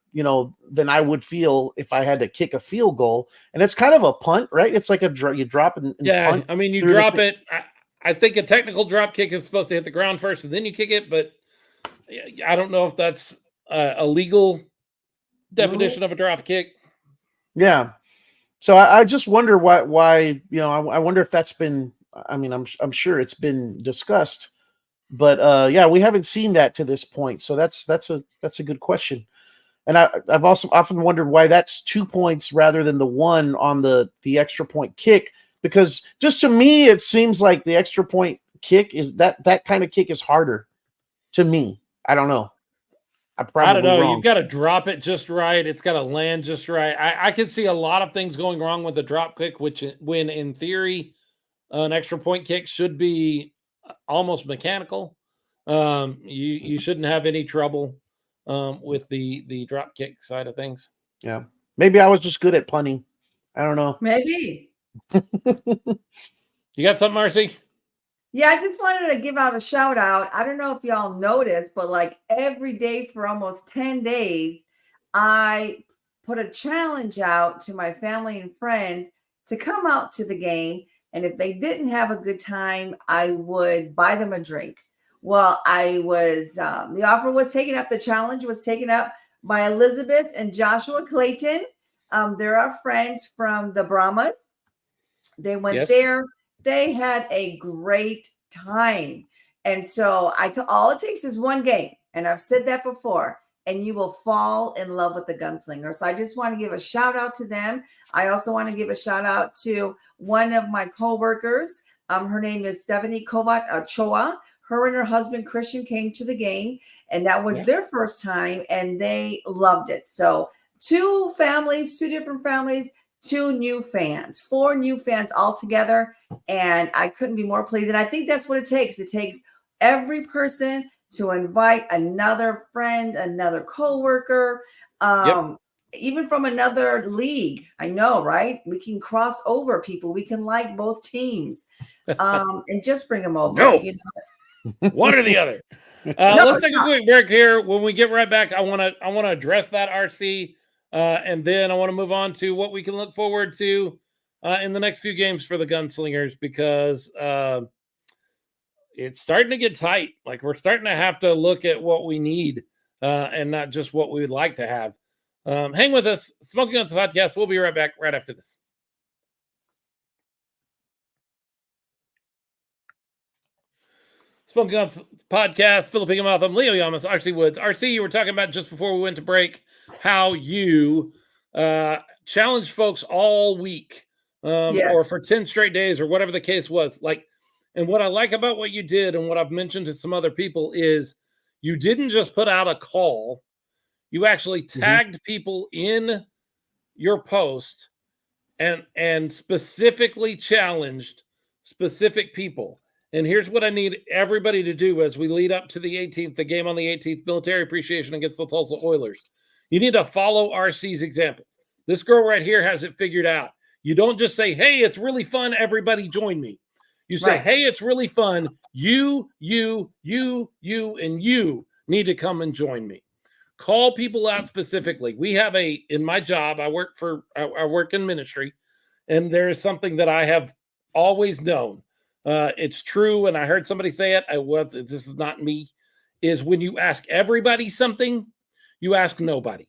would feel if I had to kick a field goal. And it's kind of a punt, right? It's like you drop and punt. I mean, you drop it. I think a technical drop kick is supposed to hit the ground first and then you kick it, but I don't know if that's a legal definition of a drop kick. Yeah. So I just wonder why I wonder if that's been. I mean, I'm sure it's been discussed, but we haven't seen that to this point. So that's a good question. And I've also often wondered why that's 2 points rather than the 1 on the extra point kick, because just to me it seems like the extra point kick is that kind of kick is harder to me. I don't know. I don't know. Wrong. You've got to drop it just right. It's got to land just right. I can see a lot of things going wrong with the drop kick, when in theory an extra point kick should be almost mechanical. You shouldn't have any trouble with the drop kick side of things. Yeah. Maybe I was just good at punting. I don't know. Maybe. You got something, Marcy? Yeah, I just wanted to give out a shout out. I don't know if y'all noticed, but like every day for almost 10 days, I put a challenge out to my family and friends to come out to the game. And if they didn't have a good time, I would buy them a drink. Well, the offer was taken up. The challenge was taken up by Elizabeth and Joshua Clayton. They're our friends from the Brahmas. They went there. They had a great time. And so all it takes is one game. And I've said that before, and you will fall in love with the Gunslingers. So I just want to give a shout out to them. I also want to give a shout out to one of my coworkers. Her name is Stephanie Kovat Choa. Her and her husband, Christian, came to the game, and that was their first time, and they loved it. So 2 different families, 2 new fans, 4 new fans altogether. And I couldn't be more pleased. And I think that's what it takes. It takes every person to invite another friend, another coworker, even from another league. I know, right? We can cross over people. We can like both teams and just bring them over. No. One or the other. Let's take a quick break here. When we get right back, I want to address that, RC. And then I want to move on to what we can look forward to in the next few games for the Gunslingers, because it's starting to get tight. Like, we're starting to have to look at what we need and not just what we would like to have. Hang with us. Smoking Guns Podcast. We'll be right back right after this. Spoken Up Podcast, Phillip Mouth. I'm Leo Yamas, RC Woods. RC, you were talking about just before we went to break how you challenged folks all week or for 10 straight days or whatever the case was. Like, and what I like about what you did and what I've mentioned to some other people is you didn't just put out a call. You actually tagged people in your post and specifically challenged specific people. And here's what I need everybody to do as we lead up to the 18th, the game on the 18th, military appreciation against the Tulsa Oilers. You need to follow RC's example. This girl right here has it figured out. You don't just say, hey, it's really fun, everybody join me. You say, hey, it's really fun. You, and you need to come and join me. Call people out specifically. We have in my job, I work in ministry, and there is something that I have always known. It's true, and I heard somebody say it. This is not me, is when you ask everybody something, you ask nobody.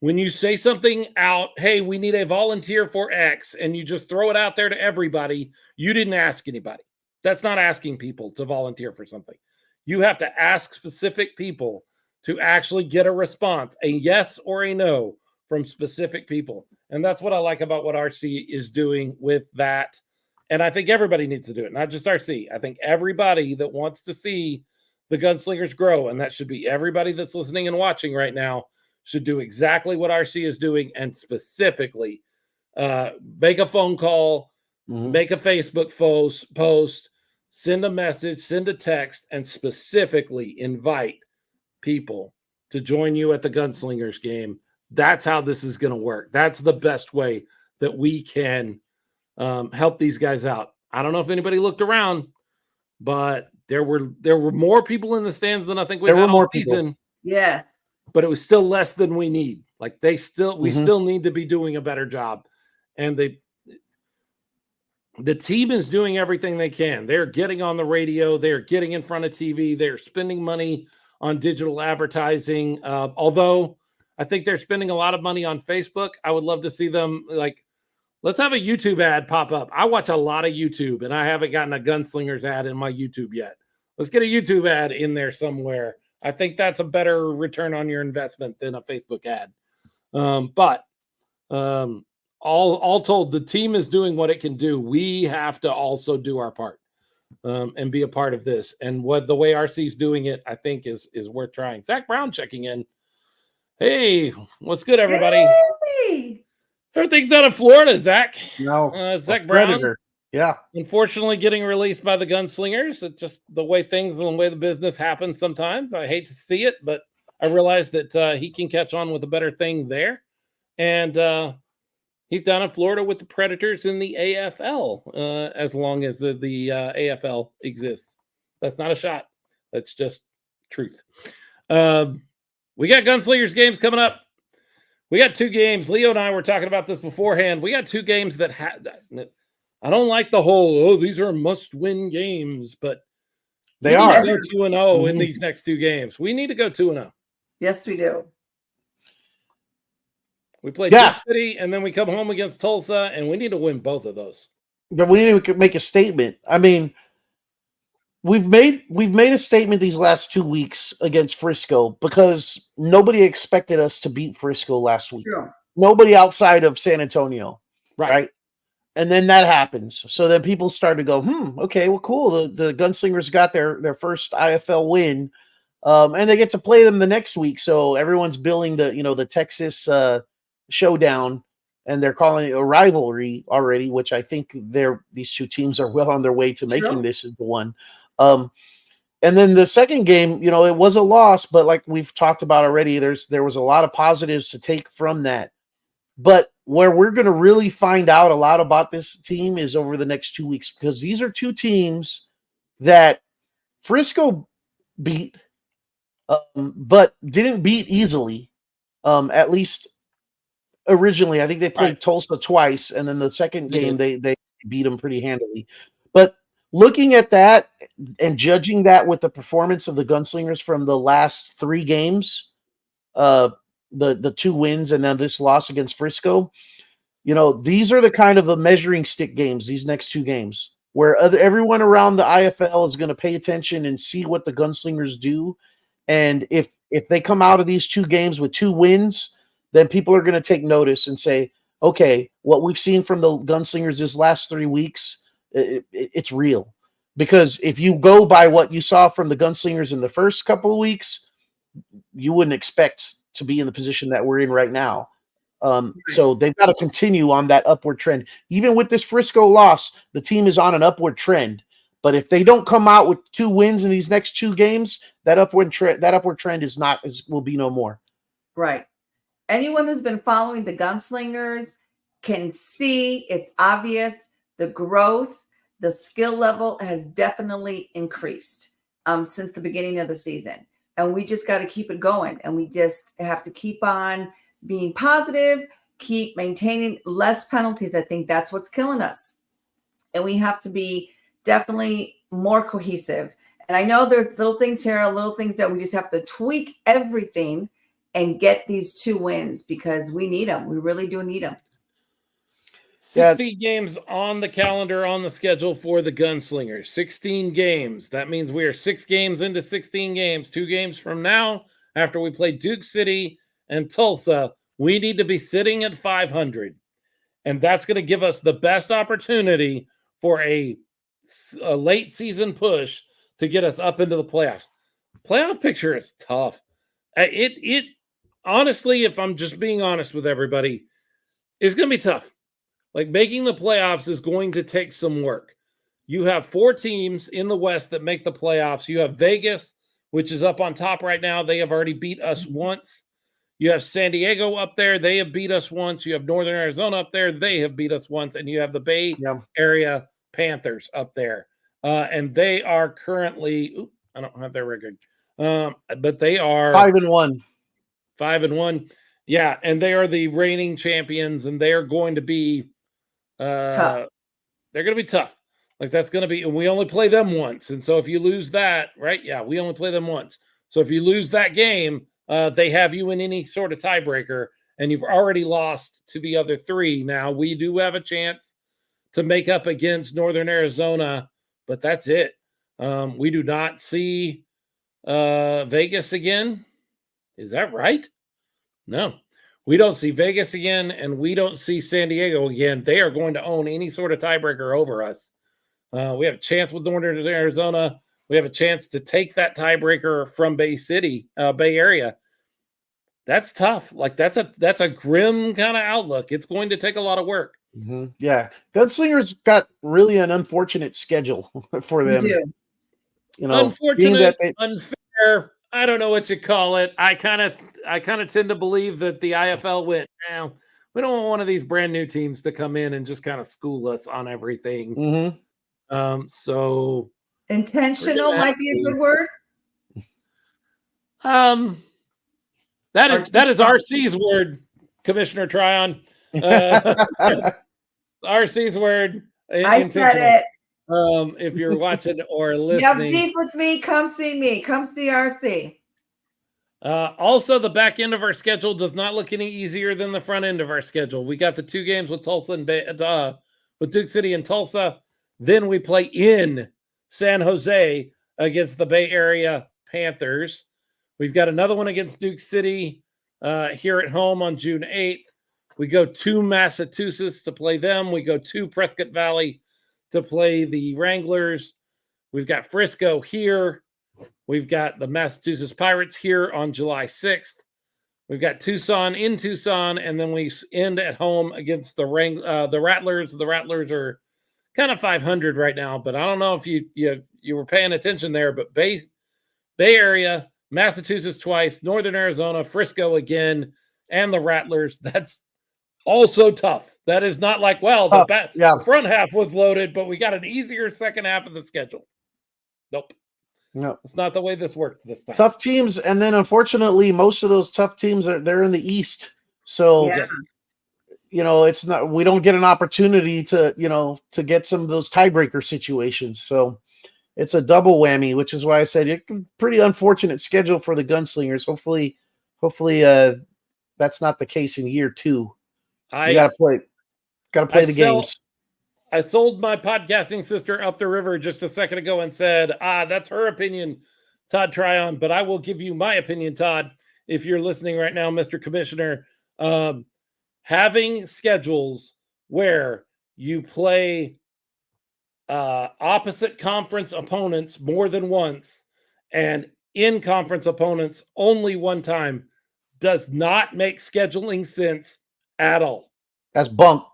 When you say something out, hey, we need a volunteer for X, and you just throw it out there to everybody, you didn't ask anybody. That's not asking people to volunteer for something. You have to ask specific people to actually get a response, a yes or a no from specific people. And that's what I like about what RC is doing with that. And I think everybody needs to do it, not just RC. I think everybody that wants to see the Gunslingers grow, and that should be everybody that's listening and watching right now, should do exactly what RC is doing, and specifically make a phone call, make a Facebook post, send a message, send a text, and specifically invite people to join you at the Gunslingers game. That's how this is going to work. That's the best way that we can help these guys out. I don't know if anybody looked around, but there were more people in the stands than I think we've had all season. Yes. But it was still less than we need. Like we still need to be doing a better job. And the team is doing everything they can. They're getting on the radio. They're getting in front of TV. They're spending money on digital advertising. Although I think they're spending a lot of money on Facebook. I would love to see them let's have a YouTube ad pop up. I watch a lot of YouTube, and I haven't gotten a Gunslingers ad in my YouTube yet. Let's get a YouTube ad in there somewhere. I think that's a better return on your investment than a Facebook ad. But all told, the team is doing what it can do. We have to also do our part and be a part of this. And the way RC's doing it, I think is worth trying. Zach Brown checking in. Hey, what's good, everybody? Hey. Everything's out of Florida, Zach. No, Zach Brown. Predator. Yeah. Unfortunately, getting released by the Gunslingers. It's just the way things and the way the business happens sometimes. I hate to see it, but I realize that he can catch on with a better thing there. And he's down in Florida with the Predators in the AFL as long as the AFL exists. That's not a shot. That's just truth. We got Gunslingers games coming up. We got 2 games. Leo and I were talking about this beforehand. We got 2 games that I don't like the whole, these are must-win games, but they are. Go 2-0 in these next 2 games. We need to go 2-0. Yes, we do. We play Duke City, and then we come home against Tulsa, and we need to win both of those. But we need to make a statement. I mean, we've made a statement these last 2 weeks against Frisco because nobody expected us to beat Frisco last week. Sure. Nobody outside of San Antonio, right? And then that happens. So then people start to go, okay, well, cool. The Gunslingers got their first IFL win, and they get to play them the next week. So everyone's billing the Texas showdown, and they're calling it a rivalry already, which I think these 2 teams are well on their way to making this into one. And then the second game, it was a loss, but like we've talked about already, there was a lot of positives to take from that. But where we're going to really find out a lot about this team is over the next 2 weeks, because these are 2 teams that Frisco beat, but didn't beat easily, at least originally. I think they played Tulsa twice, and then the second game they beat them pretty handily. But looking at that and judging that with the performance of the Gunslingers from the last 3 games, the 2 wins and then this loss against Frisco, these are the kind of a measuring stick games, these next 2 games. where everyone around the IFL is going to pay attention and see what the Gunslingers do. And if they come out of these 2 games with 2 wins, then people are going to take notice and say, okay, what we've seen from the Gunslingers this last 3 weeks, it's real. Because if you go by what you saw from the Gunslingers in the first couple of weeks, you wouldn't expect to be in the position that we're in right now. So they've got to continue on that upward trend. Even with this Frisco loss, the team is on an upward trend. But if they don't come out with 2 wins in these next 2 games, that upward trend will be no more. Right. Anyone who's been following the Gunslingers can see it's obvious the growth, the skill level has definitely increased since the beginning of the season. And we just got to keep it going. And we just have to keep on being positive, keep maintaining less penalties. I think that's what's killing us. And we have to be definitely more cohesive. And I know there's little things here, little things that we just have to tweak everything and get these 2 wins because we need them. We really do need them. 16 games on the calendar, on the schedule for the Gunslingers. 16 games. That means we are 6 games into 16 games. 2 games from now, after we play Duke City and Tulsa, we need to be sitting at 500. And that's going to give us the best opportunity for a late season push to get us up into the playoffs. Playoff picture is tough. It honestly, if I'm just being honest with everybody, it's going to be tough. Like making the playoffs is going to take some work. You have 4 teams in the West that make the playoffs. You have Vegas, which is up on top right now. They have already beat us once. You have San Diego up there. They have beat us once. You have Northern Arizona up there. They have beat us once. And you have the Bay Area Panthers up there. And they are currently, I don't have their record, but they are 5-1. 5-1. Yeah. And they are the reigning champions, and they are going to be tough. They're going to be tough. Like that's going to be, and we only play them once. And so if you lose that, right? Yeah, we only play them once. So if you lose that game, they have you in any sort of tiebreaker, and you've already lost to the other 3. Now we do have a chance to make up against Northern Arizona, but that's it. We do not see Vegas again. Is that right? No, we don't see Vegas again, and we don't see San Diego again. They are going to own any sort of tiebreaker over us. We have a chance with Northern Arizona. We have a chance to take that tiebreaker from Bay Area. That's tough. Like that's a grim kind of outlook. It's going to take a lot of work. Mm-hmm. Yeah, Gunslingers got really an unfortunate schedule for them. You know, unfortunate, unfair. I don't know what you call it. I kind of tend to believe that the IFL went, we don't want one of these brand new teams to come in and just kind of school us on everything. Mm-hmm. So intentional might be a good word. That is RC's word, Commissioner Tryon. RC's word. I said it. If you're watching or listening, you have beef with me, come see me. Come see RC. Also, the back end of our schedule does not look any easier than the front end of our schedule. We got the 2 games with Tulsa and with Duke City and Tulsa. Then we play in San Jose against the Bay Area Panthers. We've got another one against Duke City here at home on June 8th. We go to Massachusetts to play them. We go to Prescott Valley to play the Wranglers. We've got Frisco here. We've got the Massachusetts Pirates here on July 6th. We've got Tucson in Tucson, and then we end at home against the Rattlers. The Rattlers are kind of 500 right now, but I don't know if you were paying attention there, but Bay Area, Massachusetts twice, Northern Arizona, Frisco again, and the Rattlers. That's also tough. That is not like, the front half was loaded, but we got an easier second half of the schedule. Nope. No, it's not the way this worked this time. Tough teams, and then unfortunately, most of those tough teams they're in the East. So, it's not. We don't get an opportunity to get some of those tiebreaker situations. So, it's a double whammy, which is why I said it's a pretty unfortunate schedule for the Gunslingers. Hopefully, that's not the case in year 2. You got to play the games. I sold my podcasting sister up the river just a second ago and said, that's her opinion, Todd Tryon, but I will give you my opinion, Todd, if you're listening right now, Mr. Commissioner. Having schedules where you play opposite conference opponents more than once and in conference opponents only one time does not make scheduling sense at all. That's bunk.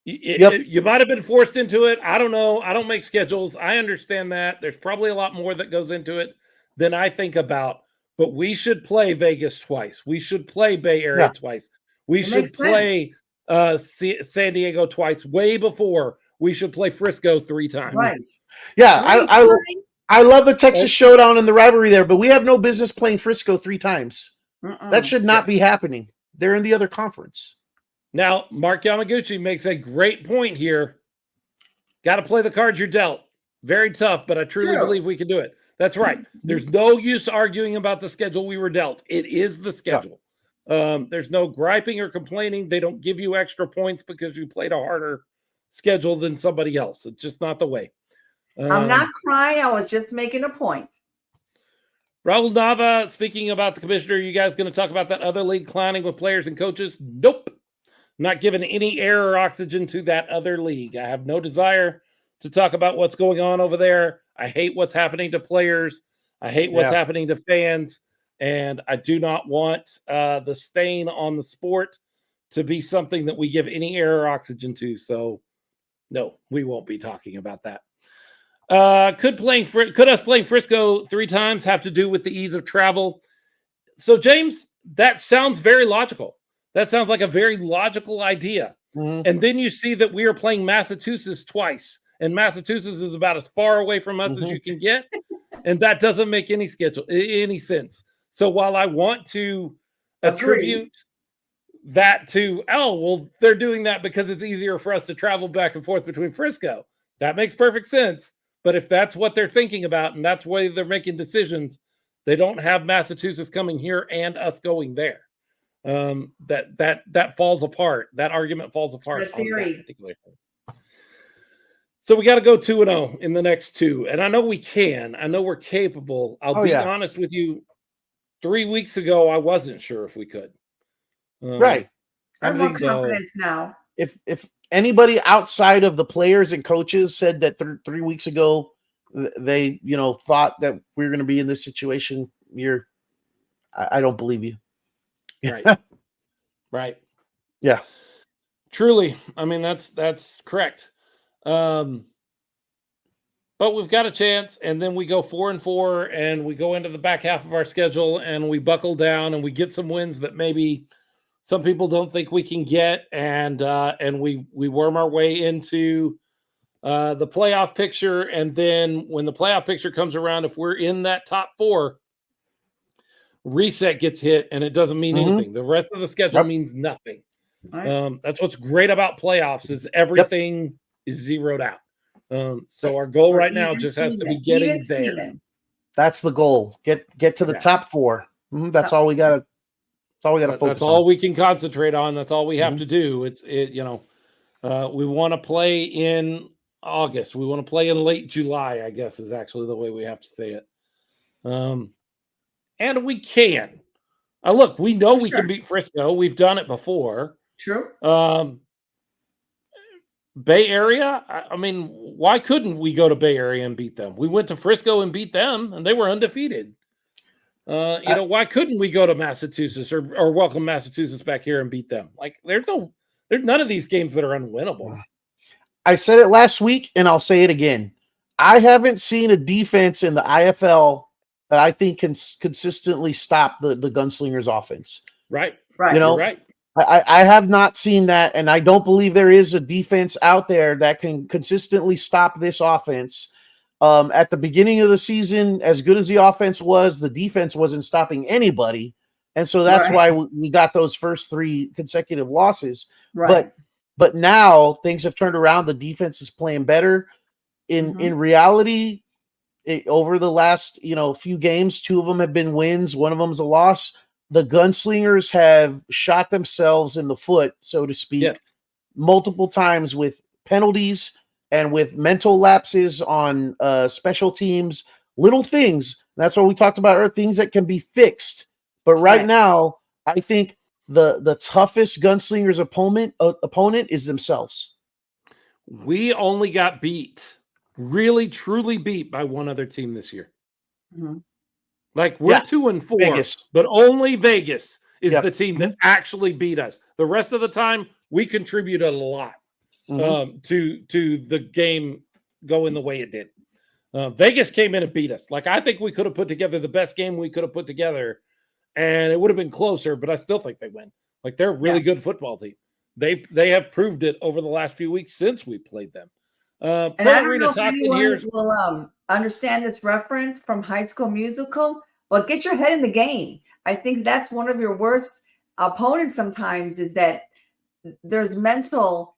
You might have been forced into it. I don't know. I don't make schedules. I understand that. There's probably a lot more that goes into it than I think about. But we should play Vegas twice. We should play Bay Area twice. We should play San Diego twice. Way before we should play Frisco 3 times. Right. Yeah, I love the Texas Showdown and the rivalry there, but we have no business playing Frisco 3 times. That should not be happening. They're in the other conference. Now, Mark Yamaguchi makes a great point here. Got to play the cards you're dealt. Very tough, but I truly believe we can do it. That's right. There's no use arguing about the schedule we were dealt. It is the schedule. There's no griping or complaining. They don't give you extra points because you played a harder schedule than somebody else. It's just not the way. I'm not crying. I was just making a point. Raul Nava, speaking about the commissioner, you guys going to talk about that other league clowning with players and coaches? Nope. Not giving any air or oxygen to that other league. I have no desire to talk about what's going on over there. I hate what's happening to players. I hate what's happening to fans. And I do not want the stain on the sport to be something that we give any air or oxygen to. So, no, we won't be talking about that. Could us playing Frisco 3 times have to do with the ease of travel? So, James, that sounds very logical. That sounds like a very logical idea. Mm-hmm. And then you see that we are playing Massachusetts twice, and Massachusetts is about as far away from us as you can get, and that doesn't make any sense. So while I want to attribute that to, they're doing that because it's easier for us to travel back and forth between Frisco. That makes perfect sense. But if that's what they're thinking about and that's why they're making decisions, they don't have Massachusetts coming here and us going there. That falls apart. That argument falls apart. So we got to go 2-0 in the next 2. And I know we can. I know we're capable. I'll be honest with you. 3 weeks ago, I wasn't sure if we could. Right. I have more confidence now. If anybody outside of the players and coaches said that 3 weeks ago they thought that we were going to be in this situation, I don't believe you. Right. Yeah. Truly. I mean, that's correct. But we've got a chance, and then we go 4-4, and we go into the back half of our schedule, and we buckle down, and we get some wins that maybe some people don't think we can get, and we worm our way into the playoff picture. And then when the playoff picture comes around, if we're in that top 4, reset gets hit, and it doesn't mean anything. The rest of the schedule means nothing. Right. That's what's great about playoffs is everything is zeroed out. So our goal right now just has to be getting there. That's the goal. Get to the top 4. That's all we got to. That's all we got to focus on. That's all we can concentrate on. That's all we have to do. We want to play in August. We want to play in late July, I guess is actually the way we have to say it. And we can. Look, we know we can beat Frisco. We've done it before. True. Bay Area, I mean, why couldn't we go to Bay Area and beat them? We went to Frisco and beat them, and they were undefeated. Why couldn't we go to Massachusetts or welcome Massachusetts back here and beat them? Like, there's none of these games that are unwinnable. I said it last week, and I'll say it again. I haven't seen a defense in the IFL that I think can consistently stop the Gunslingers offense. Right. Right. I have not seen that, and I don't believe there is a defense out there that can consistently stop this offense. At the beginning of the season, as good as the offense was, the defense wasn't stopping anybody, and so that's why we got those first 3 consecutive losses. Right. But now things have turned around. The defense is playing better. In reality, over the last few games, 2 of them have been wins, 1 of them's a loss. The Gunslingers have shot themselves in the foot, so to speak, multiple times with penalties and with mental lapses on special teams, little things. That's what we talked about earlier, things that can be fixed. But right now, I think the toughest Gunslingers opponent is themselves. We only got beat, really, truly beat by one other team this year. Mm-hmm. Like we're 2-4, Vegas. but only Vegas is Yep. the team that actually beat us. The rest of the time, we contributed a lot to the game going the way it did. Vegas came in and beat us. Like, I think we could have put together the best game we could have put together, and it would have been closer, but I still think they win. Like, they're a really good football team. They have proved it over the last few weeks since we played them. And I don't know if anyone will understand this reference from High School Musical, but get your head in the game. I think that's one of your worst opponents sometimes, is that there's mental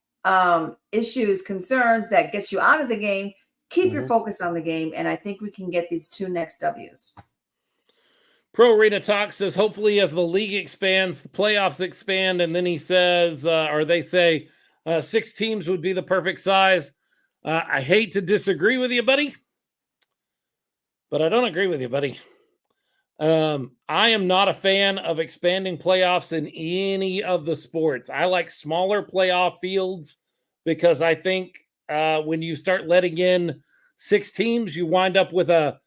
issues, concerns that gets you out of the game. Keep your focus on the game, and I think we can get these 2 next W's. Pro Arena Talk says, hopefully as the league expands, the playoffs expand, and then he says, or they say 6 teams would be the perfect size. I hate to disagree with you, buddy, but I don't agree with you, buddy. I am not a fan of expanding playoffs in any of the sports. I like smaller playoff fields because I think when you start letting in 6 teams, you wind up with a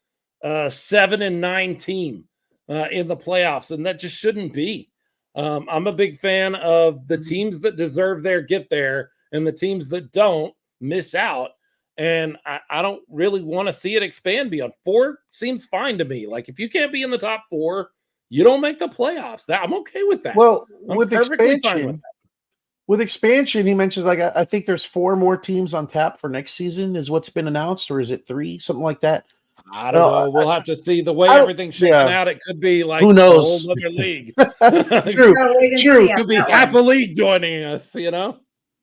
7-9 team in the playoffs, and that just shouldn't be. I'm a big fan of the teams that deserve there get there, and the teams that don't miss out. And I don't really want to see it expand beyond 4. Seems fine to me. Like, if you can't be in the top 4, you don't make the playoffs. I'm okay with that. Well, I'm with expansion, he mentions, like, I think there's 4 more teams on tap for next season is what's been announced, or is it 3, something like that? I don't know. We'll have to see the way everything's shaking out. It could be like who knows? a whole other league. True. It could be half a league joining us, you know?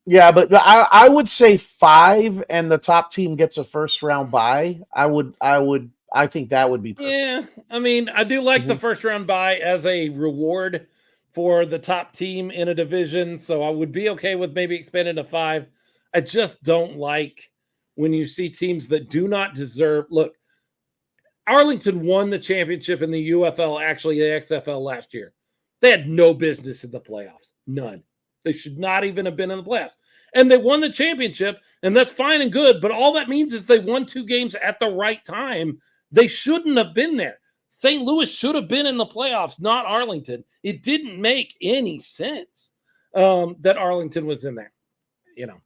Yeah, but I would say 5 and the top team gets a first round bye. I think that would be perfect. Yeah. I mean, I do like the first round bye as a reward for the top team in a division. So I would be okay with maybe expanding to 5. I just don't like when you see teams that do not deserve. Look, Arlington won the championship in the UFL, actually the XFL last year. They had no business in the playoffs. None. They should not even have been in the playoffs. And they won the championship, and that's fine and good, but all that means is they won 2 games at the right time. They shouldn't have been there. St. Louis should have been in the playoffs, not Arlington. It didn't make any sense that Arlington was in there. You know,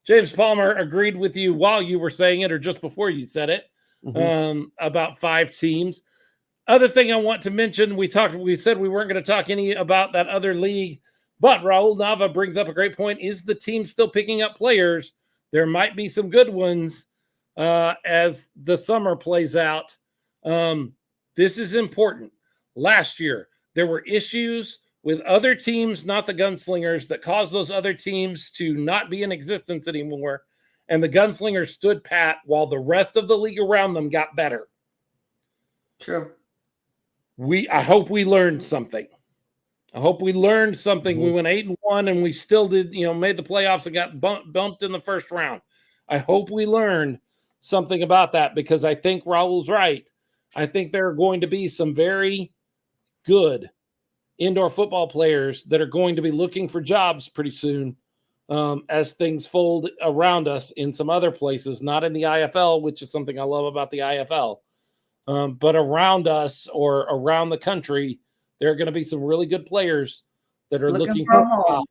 James Palmer agreed with you while you were saying it or just before you said it about 5 teams. Other thing I want to mention, we said we weren't going to talk any about that other league, but Raul Nava brings up a great point. Is the team still picking up players? There might be some good ones as the summer plays out. This is important. Last year, there were issues with other teams, not the Gunslingers, that caused those other teams to not be in existence anymore. And the Gunslingers stood pat while the rest of the league around them got better. True. I hope we learned something. We went 8-1 and we still did, made the playoffs and got bumped in the first round. I hope we learned something about that, because I think Raul's right. I think there are going to be some very good indoor football players that are going to be looking for jobs pretty soon as things fold around us in some other places, not in the IFL, which is something I love about the IFL, but around us or around the country. There are going to be some really good players that are looking for home.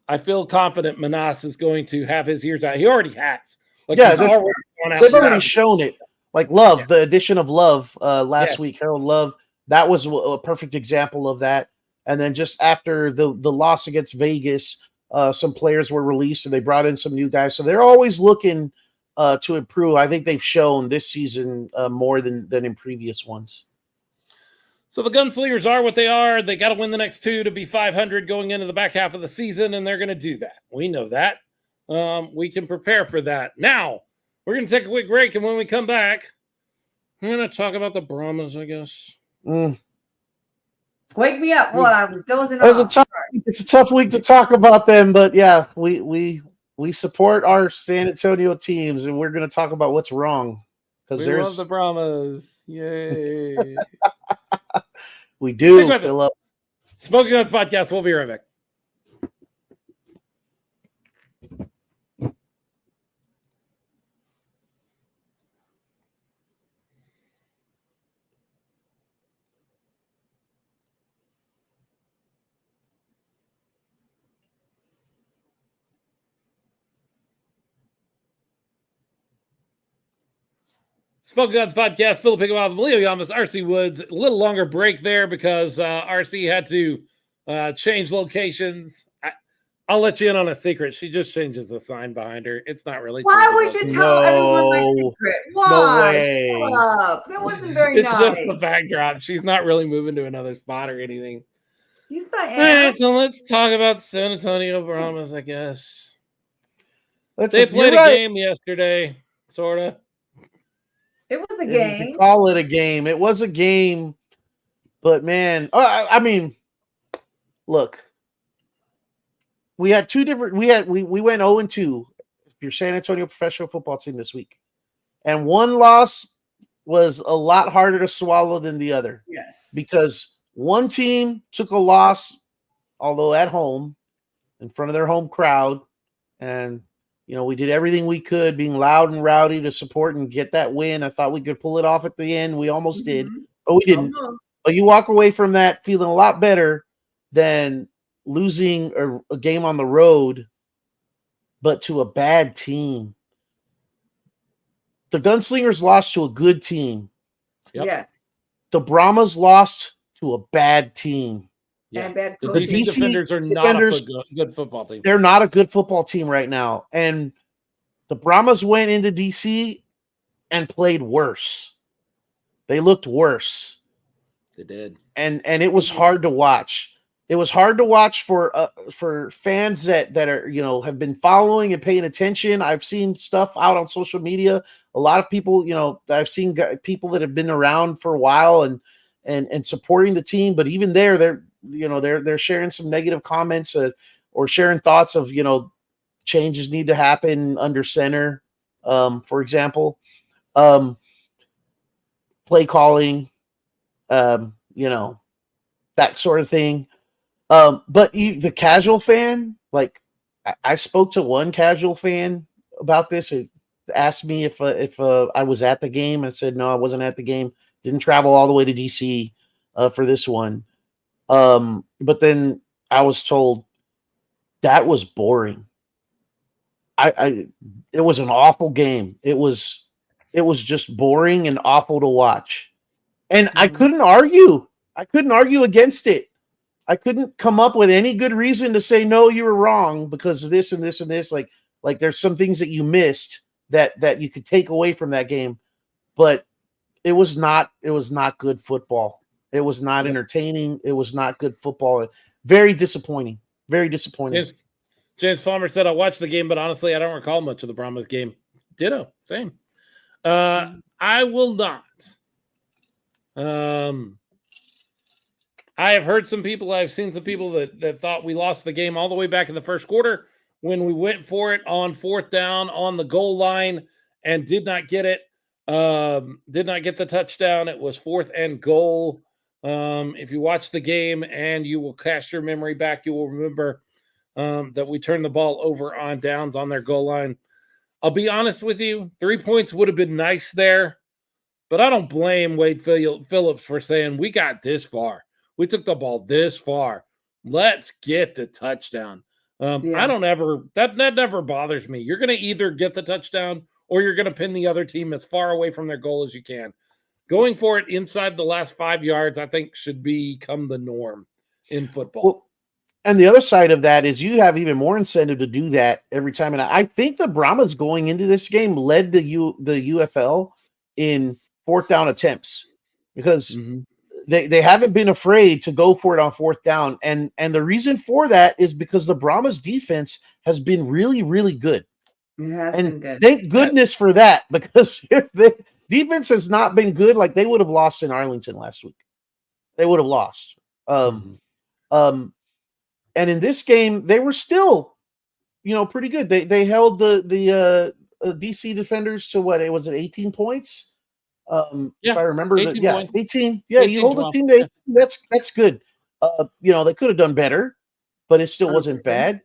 I feel confident Manas is going to have his ears out. He already has. They've already shown it. Like Love, the addition of Love last week, Harold Love, that was a perfect example of that. And then just after the loss against Vegas, some players were released and they brought in some new guys. So they're always looking to improve. I think they've shown this season more than in previous ones. So the Gunslingers are what they are. They got to win the next 2 to be 500 going into the back half of the season, and they're going to do that. We know that. We can prepare for that. Now, we're going to take a quick break, and when we come back, we're going to talk about the Brahmas, I guess. Wake me up. Well, I was dozing It was a off. tough. It's a tough week to talk about them, but yeah, we support our San Antonio teams, and we're going to talk about what's wrong because We love the Brahmas. Yay. we Stick do, with it. Phillip. Smoking Guns Podcast. We'll be right back. Smoking Guns Podcast, Phillip Pickabout, Leo Yamas, RC Woods. A little longer break there because RC had to change locations. I'll let you in on a secret. She just changes the sign behind her. It's not really. Why would you tell everyone my secret? Why? No way. Shut up. That wasn't very It's nice. just the backdrop. She's not really moving to another spot or anything. Yes, I All am. right, so let's talk about San Antonio Brahmas, I guess. Let's They played a game yesterday, sort of. It was a You game. could call it a game. It was a game, but man, I mean, look, we had two different. We went 0-2. Your San Antonio professional football team this week, and one loss was a lot harder to swallow than the other. Yes, because one team took a loss, although at home, in front of their home crowd, and we did everything we could, being loud and rowdy to support and get that win. I thought we could pull it off at the end. We almost did, but we didn't. But you walk away from that feeling a lot better than losing a game on the road, but to a bad team. The Gunslingers lost to a good team. Yep. Yes. The Brahmas lost to a bad team. Yeah, And bad the coaching. DC Defenders are not a good football team. They're not a good football team right now. And the Brahmas went into DC and played worse. They looked worse. They did. And it was hard to watch. It was hard to watch for fans that are, have been following and paying attention. I've seen stuff out on social media. A lot of people, I've seen people that have been around for a while and supporting the team, but even they're sharing some negative comments or sharing thoughts of, changes need to happen under center. For example, play calling, that sort of thing. But the casual fan, like I spoke to one casual fan about this. It asked me if I was at the game. I said, no, I wasn't at the game. Didn't travel all the way to DC for this one. But then I was told that was boring. It was an awful game. It was just boring and awful to watch. And I couldn't argue. I couldn't argue against it. I couldn't come up with any good reason to say, no, you were wrong because of this and this and this. Like there's some things that you missed that you could take away from that game, but it was not good football. It was not entertaining. It was not good football. Very disappointing. Very disappointing. James Palmer said, I watched the game, but honestly, I don't recall much of the Brahmas game. Ditto. Same. I will not. I have heard some people, I've seen some people that thought we lost the game all the way back in the first quarter when we went for it on fourth down on the goal line and did not get it. Did not get the touchdown. It was 4th and goal. If you watch the game and you will cast your memory back, you will remember that we turned the ball over on downs on their goal line. I'll be honest with you, 3 points would have been nice there, but I don't blame Wade Phillips for saying we got this far. We took the ball this far. Let's get the touchdown. I don't ever, that never bothers me. You're going to either get the touchdown or you're going to pin the other team as far away from their goal as you can. Going for it inside the last 5 yards, I think, should become the norm in football. Well, and the other side of that is you have even more incentive to do that every time. And I think the Brahmas going into this game led the UFL in 4th down attempts because they haven't been afraid to go for it on 4th down. And the reason for that is because the Brahmas defense has been really, really good. It has And been good. thank goodness for that, because if the defense has not been good, like they would have lost in Arlington last week. They would have lost. And in this game, they were still, pretty good. They held the DC defenders to what? It was it 18 points? If I remember 18 points. 18. Yeah, 18, you hold 12. the team to 18. That's good. They could have done better, but it still wasn't 100%. bad.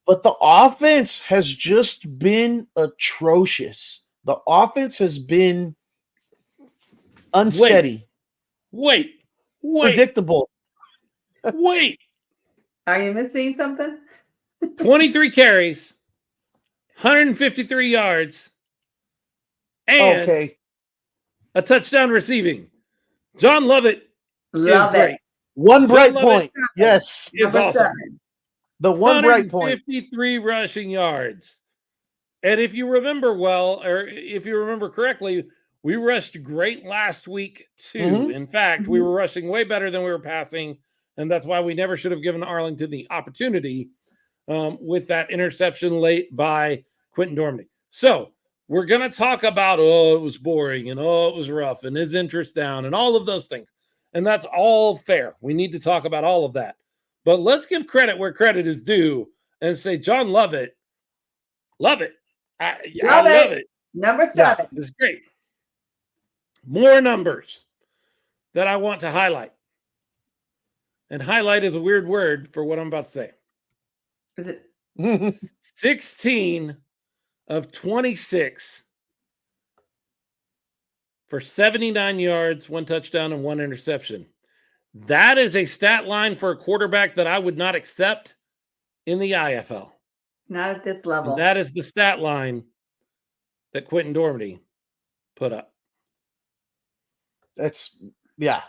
But the offense has just been atrocious. The offense has been unsteady, Wait. predictable. Wait. Are you missing something? 23 carries, 153 yards, and Okay. a touchdown receiving. John Lovett Love is it. great. One bright Lovett point. Yes. Is Number awesome. 7. The one bright point. 153 rushing yards. And if you remember well, or if you remember correctly, we rushed great last week too. Mhm. In fact, we were rushing way better than we were passing. And that's why we never should have given Arlington the opportunity with that interception late by Quentin Dormady. So we're going to talk about, it was boring and it was rough and his interest down and all of those things. And that's all fair. We need to talk about all of that. But let's give credit where credit is due and say, John Lovett, love it. I love it. Number 7. It's great. More numbers that I want to highlight. And highlight is a weird word for what I'm about to say. Is it? 16 of 26 for 79 yards, 1 touchdown, and 1 interception. That is a stat line for a quarterback that I would not accept in the IFL. Not at this level. And that is the stat line that Quentin Dormady put up. That's bad.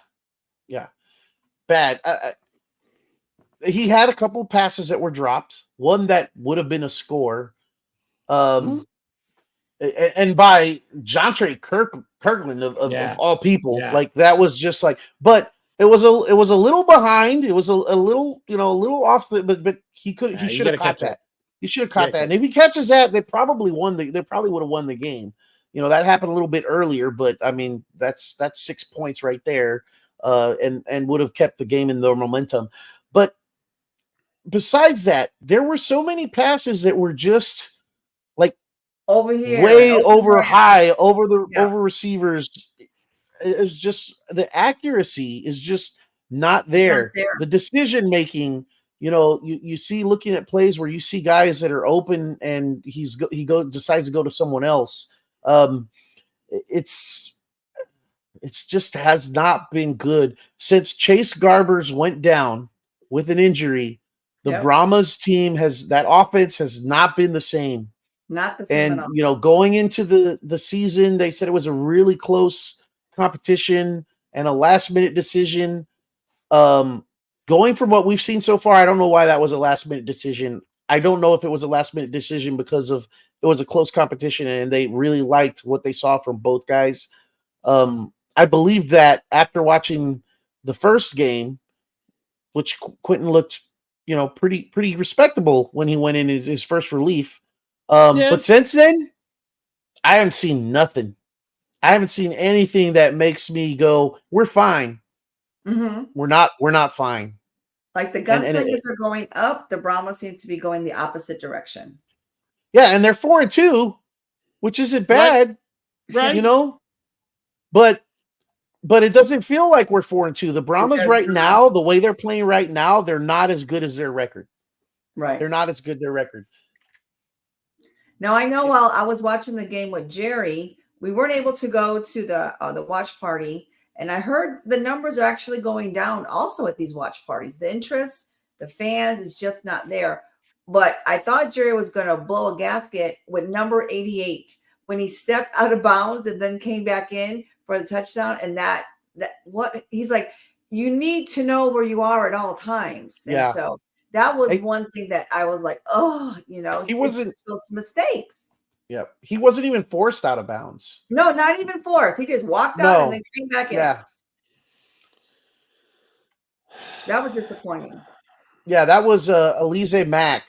He had a couple of passes that were dropped. One that would have been a score, and by Jontre Kirkland of all people. Yeah. Like that was just like, but it was a little behind. It was a little off the, but he should have caught that. He should have caught that. And if he catches that, they probably would have won the game. That happened a little bit earlier, but I mean, that's 6 points right there, and would have kept the game in their momentum. But besides that, there were so many passes that were just like over here, way over high, over receivers. It was just the accuracy is just not there. The decision making, you see looking at plays where you see guys that are open and he decides to go to someone else. It's just has not been good since Chase Garbers went down with an injury. The Brahmas team that offense has not been the same. Not the same. And going into the season, they said it was a really close competition and a last minute decision. Going from what we've seen so far, I don't know why that was a last minute decision. I don't know if it was a last minute decision because of it was a close competition and they really liked what they saw from both guys. I believe that after watching the first game, which Quentin looked, pretty respectable when he went in his first relief. But since then, I haven't seen nothing. I haven't seen anything that makes me go, we're fine. Mm-hmm. We're not fine. Like the Gunslingers are going up, the Brahmas seem to be going the opposite direction. Yeah, and they're 4-2, which isn't bad, right? But it doesn't feel like we're 4-2. The Brahmas right now, the way they're playing right now, they're not as good as their record. Right, they're not as good their record. Now I know while I was watching the game with Jerry, we weren't able to go to the watch party. And I heard the numbers are actually going down also at these watch parties. The interest, the fans is just not there. But I thought Jerry was going to blow a gasket with number 88 when he stepped out of bounds and then came back in for the touchdown. And he's like, you need to know where you are at all times. And so that was one thing that I was like, he wasn't those mistakes. Yeah, he wasn't even forced out of bounds. No, not even forced. He just walked out and then came back in. Yeah. That was disappointing. Yeah, that was Alize Mack.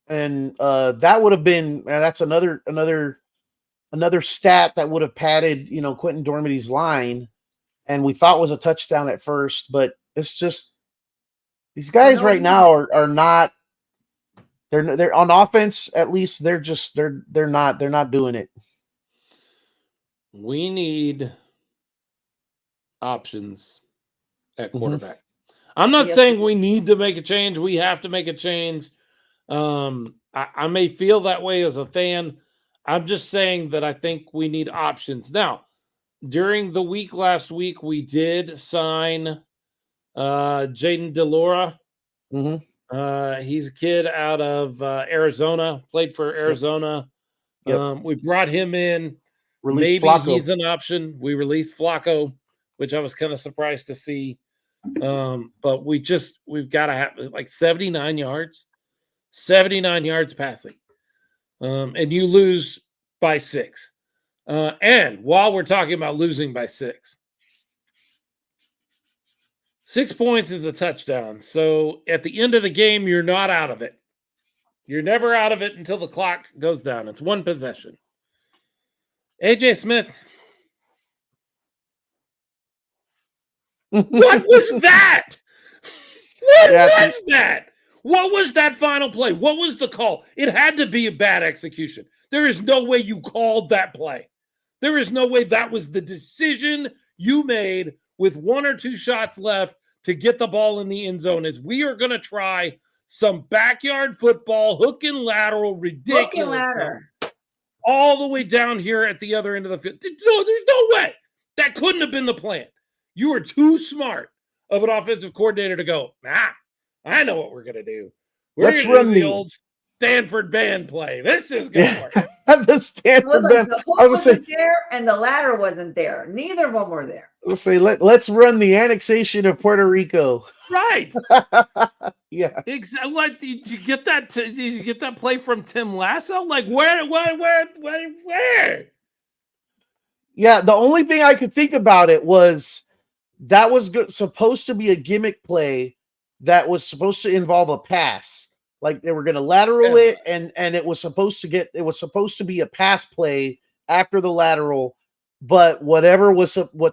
And that would have been that's another stat that would have padded, Quentin Dormady's line, and we thought was a touchdown at first, but it's just These guys no right reason. now are not. They're on offense. At least they're not doing it. We need options at Mhm. quarterback. I'm not Yes, saying we need to make a change. We have to make a change. I may feel that way as a fan. I'm just saying that I think we need options. Now, during the week last week, we did sign Jaden Delora. He's a kid out of Arizona, played for Arizona. Yep. We brought him in. Release Maybe Flacco. he's an option. We released Flacco, which I was kind of surprised to see. But we've got to have like 79 yards passing. And you lose by 6. And while we're talking about losing by 6 points is a touchdown. So at the end of the game, you're not out of it. You're never out of it until the clock goes down. It's one possession. AJ Smith. What was that? What was that? What was that final play? What was the call? It had to be a bad execution. There is no way you called that play. There is no way that was the decision you made with 1 or 2 shots left to get the ball in the end zone. Is we are going to try some backyard football, hook and lateral, ridiculous. Hook and ladder. All the way down here at the other end of the field. No, there's no way. That couldn't have been the plan. You were too smart of an offensive coordinator to go, I know what we're going to do. Let's run the old Stanford band play. This is going to work. The Stanford band. The hook I was wasn't there, and the ladder wasn't there. Neither of them were there. Let's say let's run the annexation of Puerto Rico. Right. Yeah. Exactly. What did you get that? Did you get that play from Tim Lasso? Like where? Yeah. The only thing I could think about it was that was supposed to be a gimmick play that was supposed to involve a pass. Like they were going to lateral it, and it was supposed to be a pass play after the lateral, but what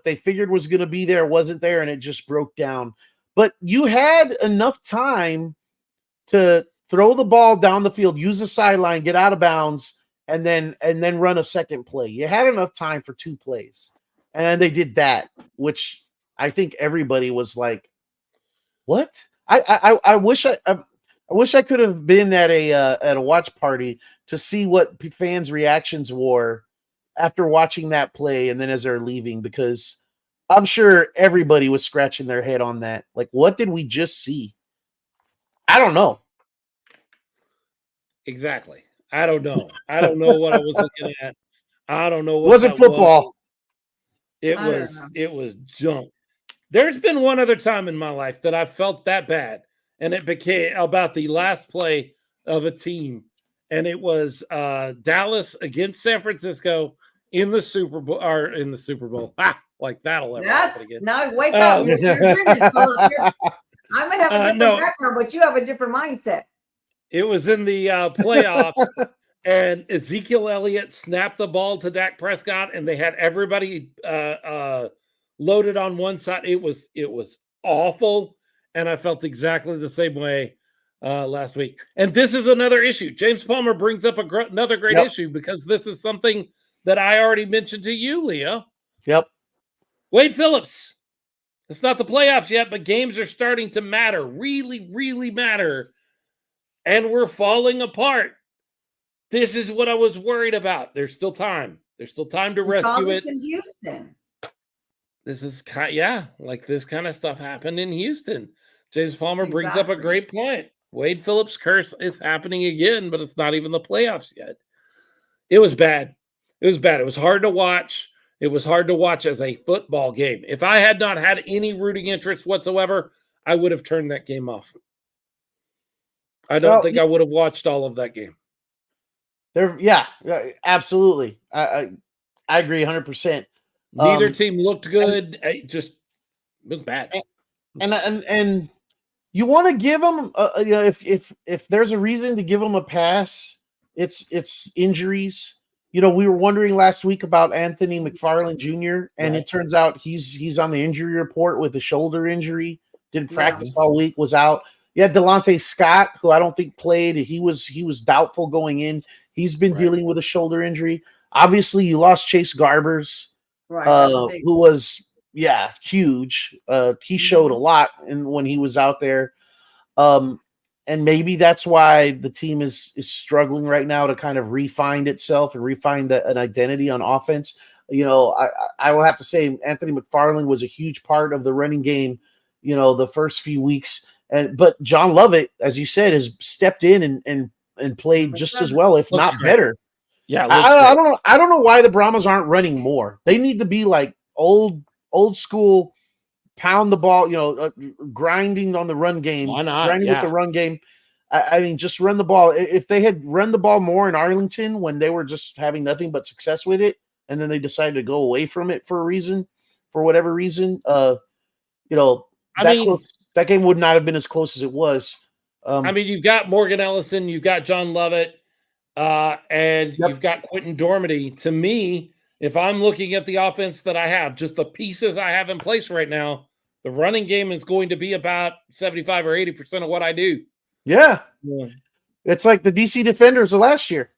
they figured was going to be there wasn't there, and it just broke down. But you had enough time to throw the ball down the field, use the sideline, get out of bounds, and then run a second play. You had enough time for 2 plays, and they did that, which I think everybody was like, "What?" I wish I could have been at a watch party to see what fans' reactions were after watching that play and then as they're leaving, because I'm sure everybody was scratching their head on that. Like, what did we just see? I don't know. Exactly. I don't know. I don't know what I was looking at. I don't know what it wasn't football. It was junk. There's been one other time in my life that I felt that bad, and it became about the last play of a team, and it was Dallas against San Francisco in the Super Bowl. Like that'll ever happen again. Now wake up. You're finished, Phillip. I may have a different background, but you have a different mindset. It was in the playoffs, and Ezekiel Elliott snapped the ball to Dak Prescott, and they had everybody loaded on one side. It was awful, and I felt exactly the same way last week. And this is another issue. James Palmer brings up another great issue, because this is something that I already mentioned to you, Leo. Yep. Wade Phillips. It's not the playoffs yet, but games are starting to matter, really, really matter, and we're falling apart. This is what I was worried about. There's still time. There's still time to rescue it. In Houston. This is like this kind of stuff happened in Houston. James Palmer brings up a great point. Wade Phillips' curse is happening again, but it's not even the playoffs yet. It was bad. It was bad. It was hard to watch. It was hard to watch as a football game. If I had not had any rooting interest whatsoever, I would have turned that game off. I don't think I would have watched all of that game. Absolutely. I agree 100%. Neither team looked good. It was bad. And you want to give them, if there's a reason to give them a pass, it's injuries. We were wondering last week about Anthony McFarland Jr., and it turns out he's on the injury report with a shoulder injury. Didn't practice all week, was out. You had Delonte Scott, who I don't think played. He was doubtful going in. He's been dealing with a shoulder injury. Obviously, you lost Chase Garbers, who was huge. He showed a lot when he was out there. And maybe that's why the team is struggling right now to kind of refine itself and refine an identity on offense. You know, I will have to say Anthony McFarland was a huge part of the running game, you know, the first few weeks. But John Lovett, as you said, has stepped in and played just as well, if not better. Yeah, I don't know why the Brahmas aren't running more. They need to be like old school, pound the ball, you know, grinding on the run game. Why not? Grinding with the run game. I mean, just run the ball. If they had run the ball more in Arlington when they were just having nothing but success with it, and then they decided to go away from it for whatever reason, you know, that game would not have been as close as it was. I mean, you've got Morgan Ellison, you've got John Lovett, and you've got Quentin Dormady. To me, if I'm looking at the offense that I have, just the pieces I have in place right now, the running game is going to be about 75 or 80% of what I do. Yeah. It's like the DC Defenders of last year.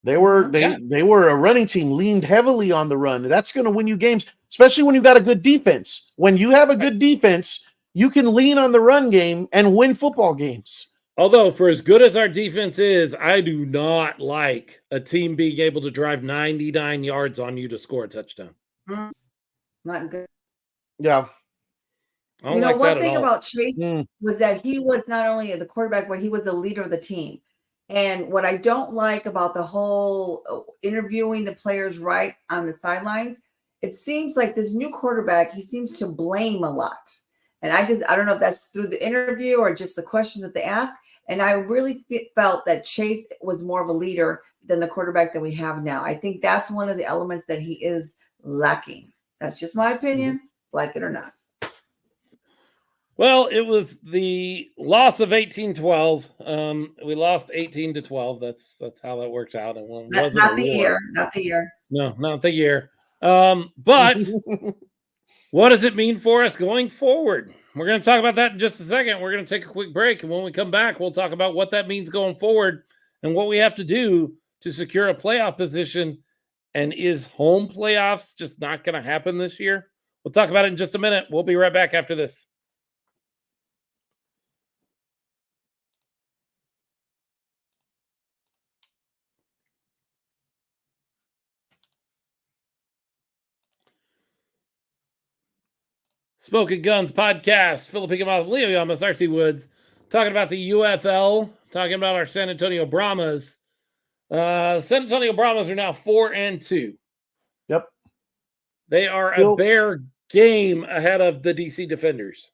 They were a running team, leaned heavily on the run. That's going to win you games, especially when you got a good defense. When you have a good defense, you can lean on the run game and win football games. Although, for as good as our defense is, I do not like a team being able to drive 99 yards on you to score a touchdown. Not good. Yeah. You know, one thing about Chase was that he was not only the quarterback, but he was the leader of the team. And what I don't like about the whole interviewing the players right on the sidelines, it seems like this new quarterback, he seems to blame a lot. And I don't know if that's through the interview or just the questions that they ask. And I really felt that Chase was more of a leader than the quarterback that we have now. I think that's one of the elements that he is lacking. That's just my opinion, like it or not. Well, it was the loss of 18-12. We lost 18-12. That's how that works out. And not the year. No, not the year. But what does it mean for us going forward? We're going to talk about that in just a second. We're going to take a quick break. And when we come back, we'll talk about what that means going forward and what we have to do to secure a playoff position. And is home playoffs just not going to happen this year? We'll talk about it in just a minute. We'll be right back after this. Smoking Guns podcast. Phillip Hickam, Leo Yamas, RC Woods, talking about the UFL, talking about our San Antonio Brahmas. San Antonio Brahmas are now 4-2. Yep. They are a bare game ahead of the DC Defenders.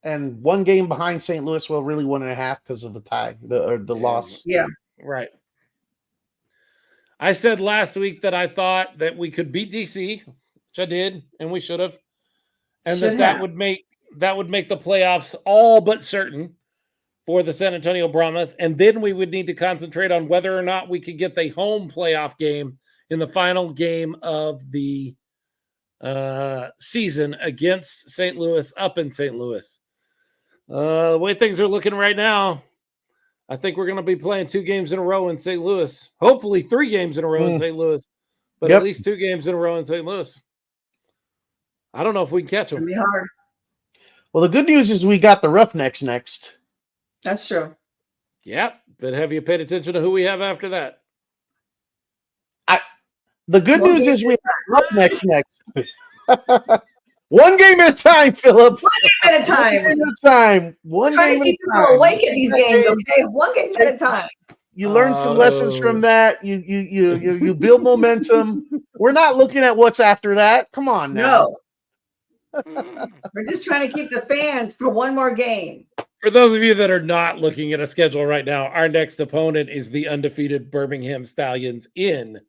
And one game behind St. Louis, well, really 1.5 because of the tie, the loss. Yeah. Right. I said last week that I thought that we could beat DC, which I did, and we should have. And that would make the playoffs all but certain for the San Antonio Brahmas. And then we would need to concentrate on whether or not we could get the home playoff game in the final game of the season against St. Louis up in St. Louis. The way things are looking right now, I think we're going to be playing 2 games in a row in St. Louis. Hopefully 3 games in a row in St. Louis, but at least 2 games in a row in St. Louis. I don't know if we can catch them. It'll be hard. Well, the good news is we got the Roughnecks next. That's true. Yep. But have you paid attention to who we have after that? The good news is we have Roughnecks next. One game at a time, Phillip. 1 game at a time. One game at a time. One game at a time. Awake at these games, okay? 1 game at a time. You learn some lessons from that. You build momentum. We're not looking at what's after that. Come on now. No. We're just trying to keep the fans for 1 more game. For those of you that are not looking at a schedule right now, our next opponent is the undefeated Birmingham Stallions in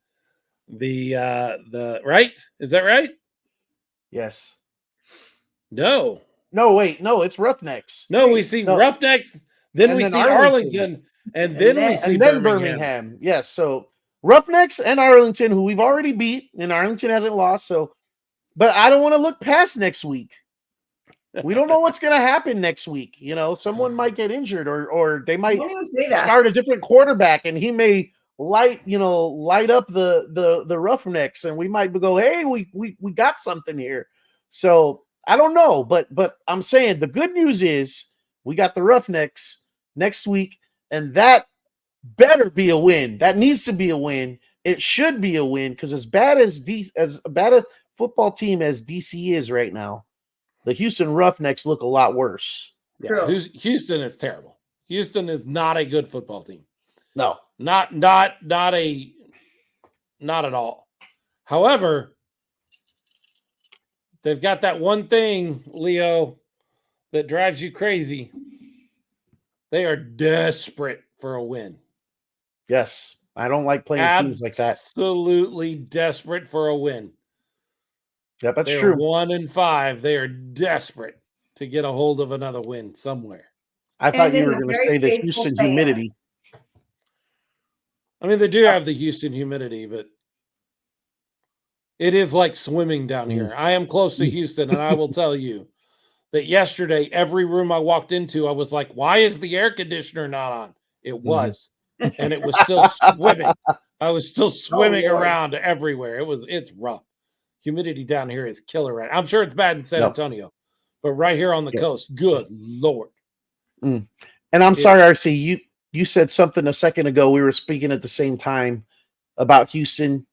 the right? Is that right? Yes. No. No, wait. No, it's Roughnecks. No, we see Roughnecks, then we see Arlington, and then we see Birmingham. Yes, so Roughnecks and Arlington, who we've already beat, and Arlington hasn't lost, so but I don't want to look past next week. We don't know what's going to happen next week. Someone might get injured, or they might Don't even say that. start a different quarterback, and he may light up the Roughnecks, and we might go, hey, we got something here. So I don't know, but I'm saying the good news is we got the Roughnecks next week, and that better be a win. That needs to be a win. It should be a win, because as bad a football team as DC is right now, the Houston Roughnecks look a lot worse. Yeah, Houston is terrible. Houston is not a good football team. No, not at all. However, they've got that one thing, Leo, that drives you crazy. They are desperate for a win. Yes, I don't like playing teams like that. Absolutely desperate for a win. Yeah, that's They're true. 1-5. They are desperate to get a hold of another win somewhere. I thought you were going to say the Houston humidity. I mean, they do have the Houston humidity, but it is like swimming down here. I am close to Houston, and I will tell you that yesterday, every room I walked into, I was like, why is the air conditioner not on? It was. And it was still swimming. I was still swimming around everywhere. It's rough. Humidity down here is killer. Right? I'm sure it's bad in San Antonio, but right here on the coast, good Lord. And I'm sorry, RC, you said something a second ago. We were speaking at the same time about Houston.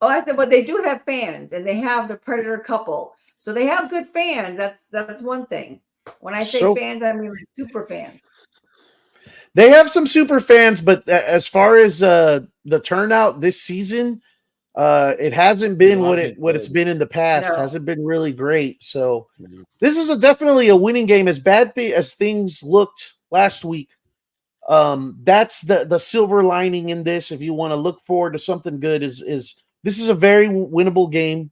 Oh, I said, but they do have fans, and they have the Predator couple. So they have good fans. That's one thing. When I say fans, I mean super fans. They have some super fans, but as far as the turnout this season, it hasn't been what it's been in the past. Hasn't been really great. So this is definitely a winning game. As bad as things looked last week, that's the silver lining in this. If you want to look forward to something good, is this is a very winnable game.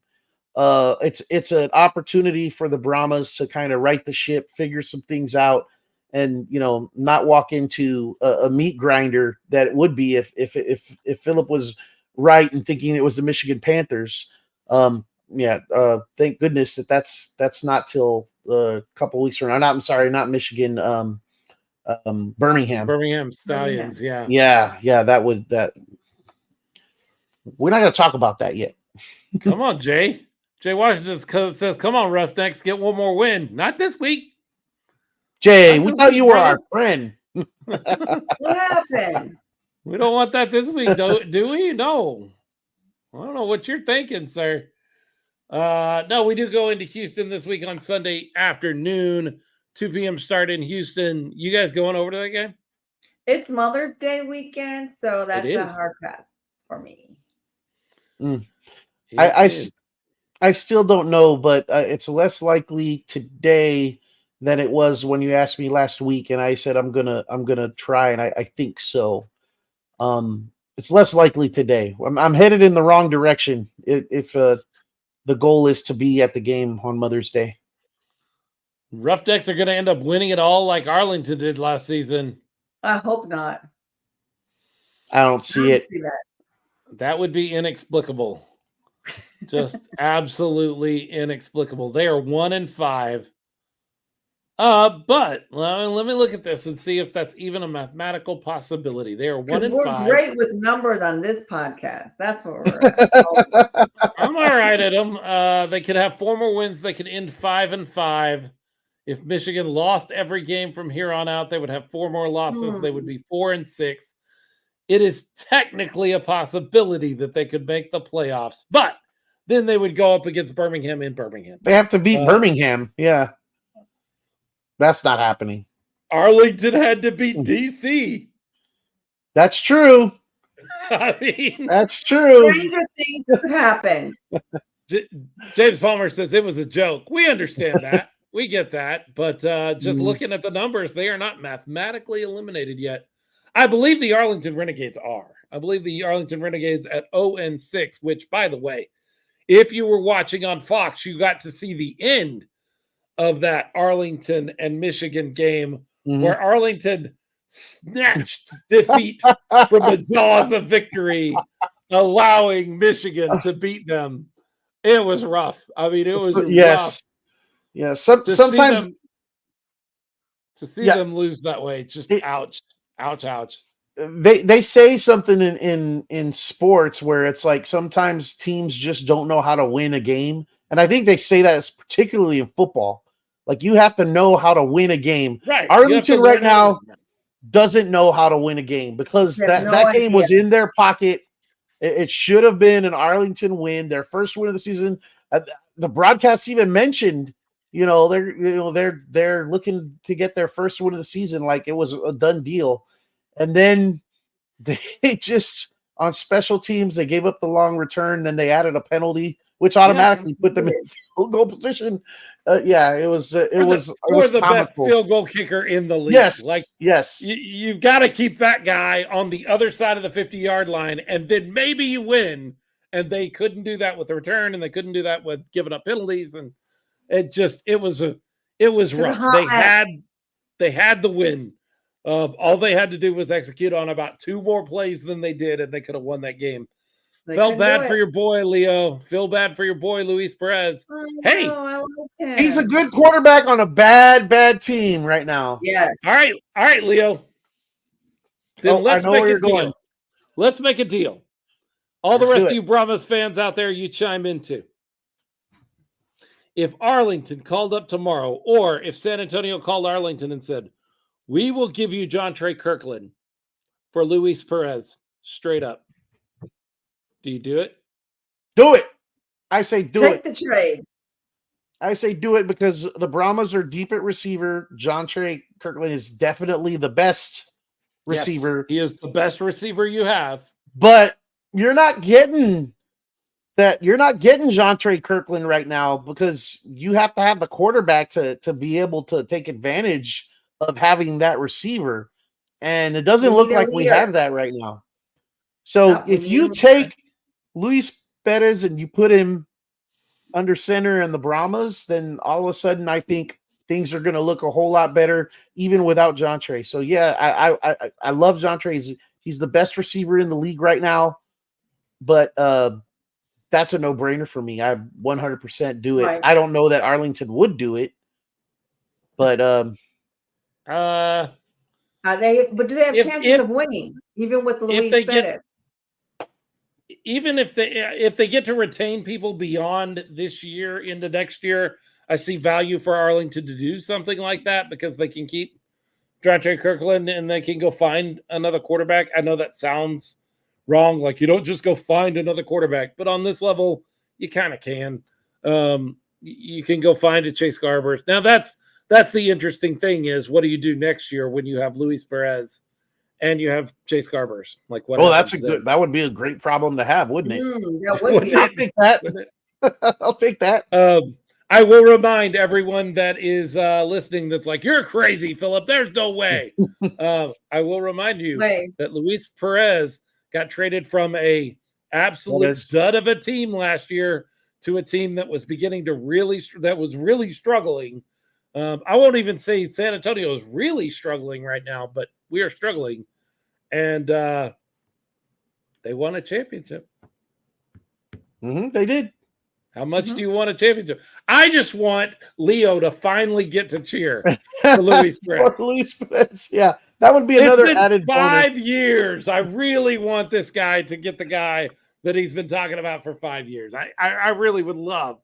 It's an opportunity for the Brahmas to kind of right the ship, figure some things out, and not walk into a meat grinder that it would be if Phillip was right in thinking it was the Michigan Panthers. Thank goodness that's not till a couple weeks from now. I'm sorry, not Michigan. Birmingham Stallions. Yeah. That we're not going to talk about that yet. Come on, Jay Washington says, come on, Roughnecks, get one more win. Not this week. Jay, we thought you were our friend. What happened? We don't want that this week, do we? No. I don't know what you're thinking, sir. No, we do go into Houston this week on Sunday afternoon, 2 p.m. start in Houston. You guys going over to that game? It's Mother's Day weekend, so that's a hard pass for me. I still don't know, but it's less likely today than it was when you asked me last week, and I said I'm gonna try, and I think so. It's less likely today. I'm headed in the wrong direction if the goal is to be at the game on Mother's Day. Roughnecks are going to end up winning it all like Arlington did last season. I hope not. I don't see it. That would be inexplicable. Just absolutely inexplicable. They are 1-5. But let me look at this and see if that's even a mathematical possibility. They are 1-5. We're great with numbers on this podcast. That's what we're at. I'm all right at them. They could have 4 more wins. They could end 5-5. If Michigan lost every game from here on out, they would have 4 more losses. They would be 4-6. It is technically a possibility that they could make the playoffs, but then they would go up against Birmingham in Birmingham. They have to beat Birmingham. Yeah. That's not happening. Arlington had to beat DC. That's true. I mean, that's true. Stranger things have happened. James Palmer says it was a joke. We understand that. We get that. But just looking at the numbers, they are not mathematically eliminated yet. I believe the Arlington Renegades are. I believe the Arlington Renegades at 0-6, which, by the way, if you were watching on Fox, you got to see the end of that Arlington and Michigan game where Arlington snatched defeat from the jaws of victory, allowing Michigan to beat them. It was rough. I mean, it was rough. Yeah, To sometimes see yeah, them lose that way, just ouch, ouch, ouch. they say something in sports where it's like sometimes teams just don't know how to win a game, and I think they say that is particularly in football. Like you have to know how to win a game. Right. You have to Arlington right learn how to now doesn't know how to win a game because They have no that game idea. was in their pocket. It should have been an Arlington win, their first win of the season. The broadcast even mentioned, they're looking to get their first win of the season, like it was a done deal. And then they just on special teams they gave up the long return, then they added a penalty, which automatically put them in field goal position. It was the best comical. field goal kicker in the league. Yes, like yes. You've got to keep that guy on the other side of the 50-yard line, and then maybe you win. And they couldn't do that with the return, and they couldn't do that with giving up penalties, and it was rough. They had the win. All they had to do was execute on about 2 more plays than they did, and they could have won that game. Felt bad for your boy, Leo. Feel bad for your boy, Luis Perez. Hey, I like him. He's a good quarterback on a bad team right now. Yes. All right, Leo. Then let's I know make where a you're deal. going. Let's make a deal. All the Let's rest do of it. you Brahmas fans out there, you chime in too. If Arlington called up tomorrow, or if San Antonio called Arlington and said, we will give you John Trey Kirkland for Luis Perez, straight up, do you do it? Do it. I say do it. Take the trade. I say do it because the Brahmas are deep at receiver. John Trey Kirkland is definitely the best receiver. Yes, he is the best receiver you have. But you're not getting that. You're not getting John Trey Kirkland right now because you have to have the quarterback to be able to take advantage of having that receiver. And it doesn't look like we have that right now. So if you take Luis Perez and you put him under center in the Brahmas, then all of a sudden I think things are going to look a whole lot better even without John Trey. So yeah, I love John Trey. He's the best receiver in the league right now, but that's a no-brainer for me. I 100% do it. Right. I don't know that Arlington would do it, but but do they have chances of winning even with Luis Perez? Even if they get to retain people beyond this year into next year, I see value for Arlington to do something like that because they can keep John Trey Kirkland and they can go find another quarterback. I know that sounds wrong. Like you don't just go find another quarterback, but on this level, you kind of can. You can go find a Chase Garbers. Now that's the interesting thing is what do you do next year when you have Luis Perez and you have Chase Garbers? Like what? Oh, that would be a great problem to have, wouldn't it? That would be. I'll take that. I'll take that. I will remind everyone that is listening that's like, you're crazy, Phillip. There's no way. I will remind you that Luis Perez got traded from a absolute dud of a team last year to a team that was beginning to really struggling. I won't even say San Antonio is really struggling right now, but we are struggling. And they won a championship. They did. How much do you want a championship? I just want Leo to finally get to cheer for Luis Perez. Luis Perez. Yeah, that would be another added 5 bonus. years. I really want this guy to get the guy that he's been talking about for 5 years. I really would love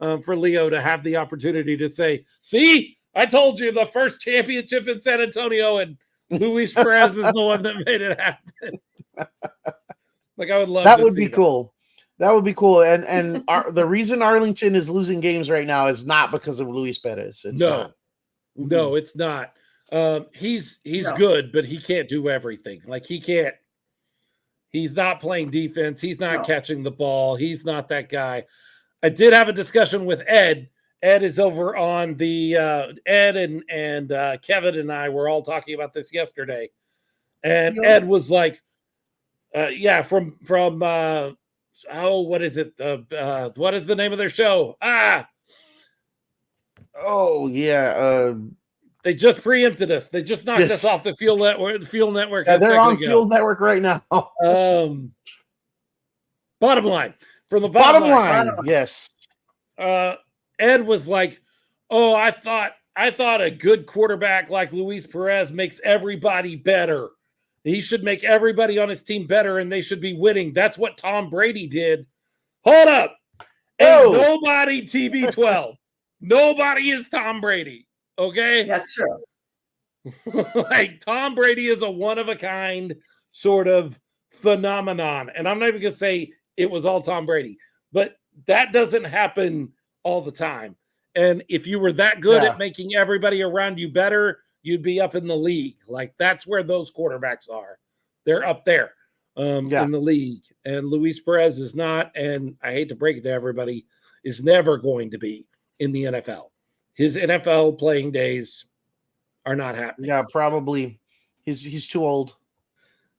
for Leo to have the opportunity to say, see, I told you the first championship in San Antonio and Luis Perez is the one that made it happen. Like I would love that to would see be that. cool. That would be cool. And the reason Arlington is losing games right now is not because of Luis Perez. No, it's not. He's good, but he can't do everything. Like he's not playing defense. He's not catching the ball. He's not that guy. I did have a discussion with Ed. Ed is over on the Ed and Kevin and I were all talking about this yesterday. And Ed was like, from what is it? What is the name of their show? They just preempted us. They just knocked us off the Fuel Network. Yeah, they're on Fuel Network right now. Bottom line. From the bottom line. Yes. Ed was like, oh, I thought a good quarterback like Luis Perez makes everybody better. He should make everybody on his team better, and they should be winning. That's what Tom Brady did. Hold up. Ain't nobody TB12. Nobody is Tom Brady. Okay? That's true. Like, Tom Brady is a one-of-a-kind sort of phenomenon. And I'm not even going to say it was all Tom Brady, but that doesn't happen all the time. And if you were that good at making everybody around you better, you'd be up in the league. Like, that's where those quarterbacks are. They're up there in the league. And Luis Perez is not, and I hate to break it to everybody, is never going to be in the NFL. His NFL playing days are not happening. Yeah, probably. He's too old.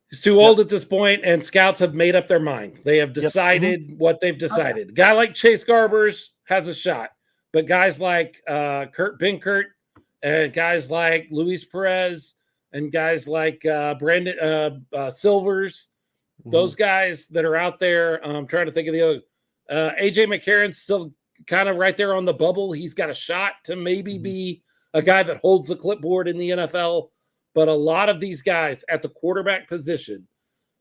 He's too old at this point, and scouts have made up their mind. They have decided what they've decided. A guy like Chase Garbers has a shot, but guys like Kurt Benkert and guys like Luis Perez and guys like Brandon Silvers, those guys that are out there, I'm trying to think of the other. AJ McCarron's still kind of right there on the bubble. He's got a shot to maybe be a guy that holds the clipboard in the NFL. But a lot of these guys at the quarterback position,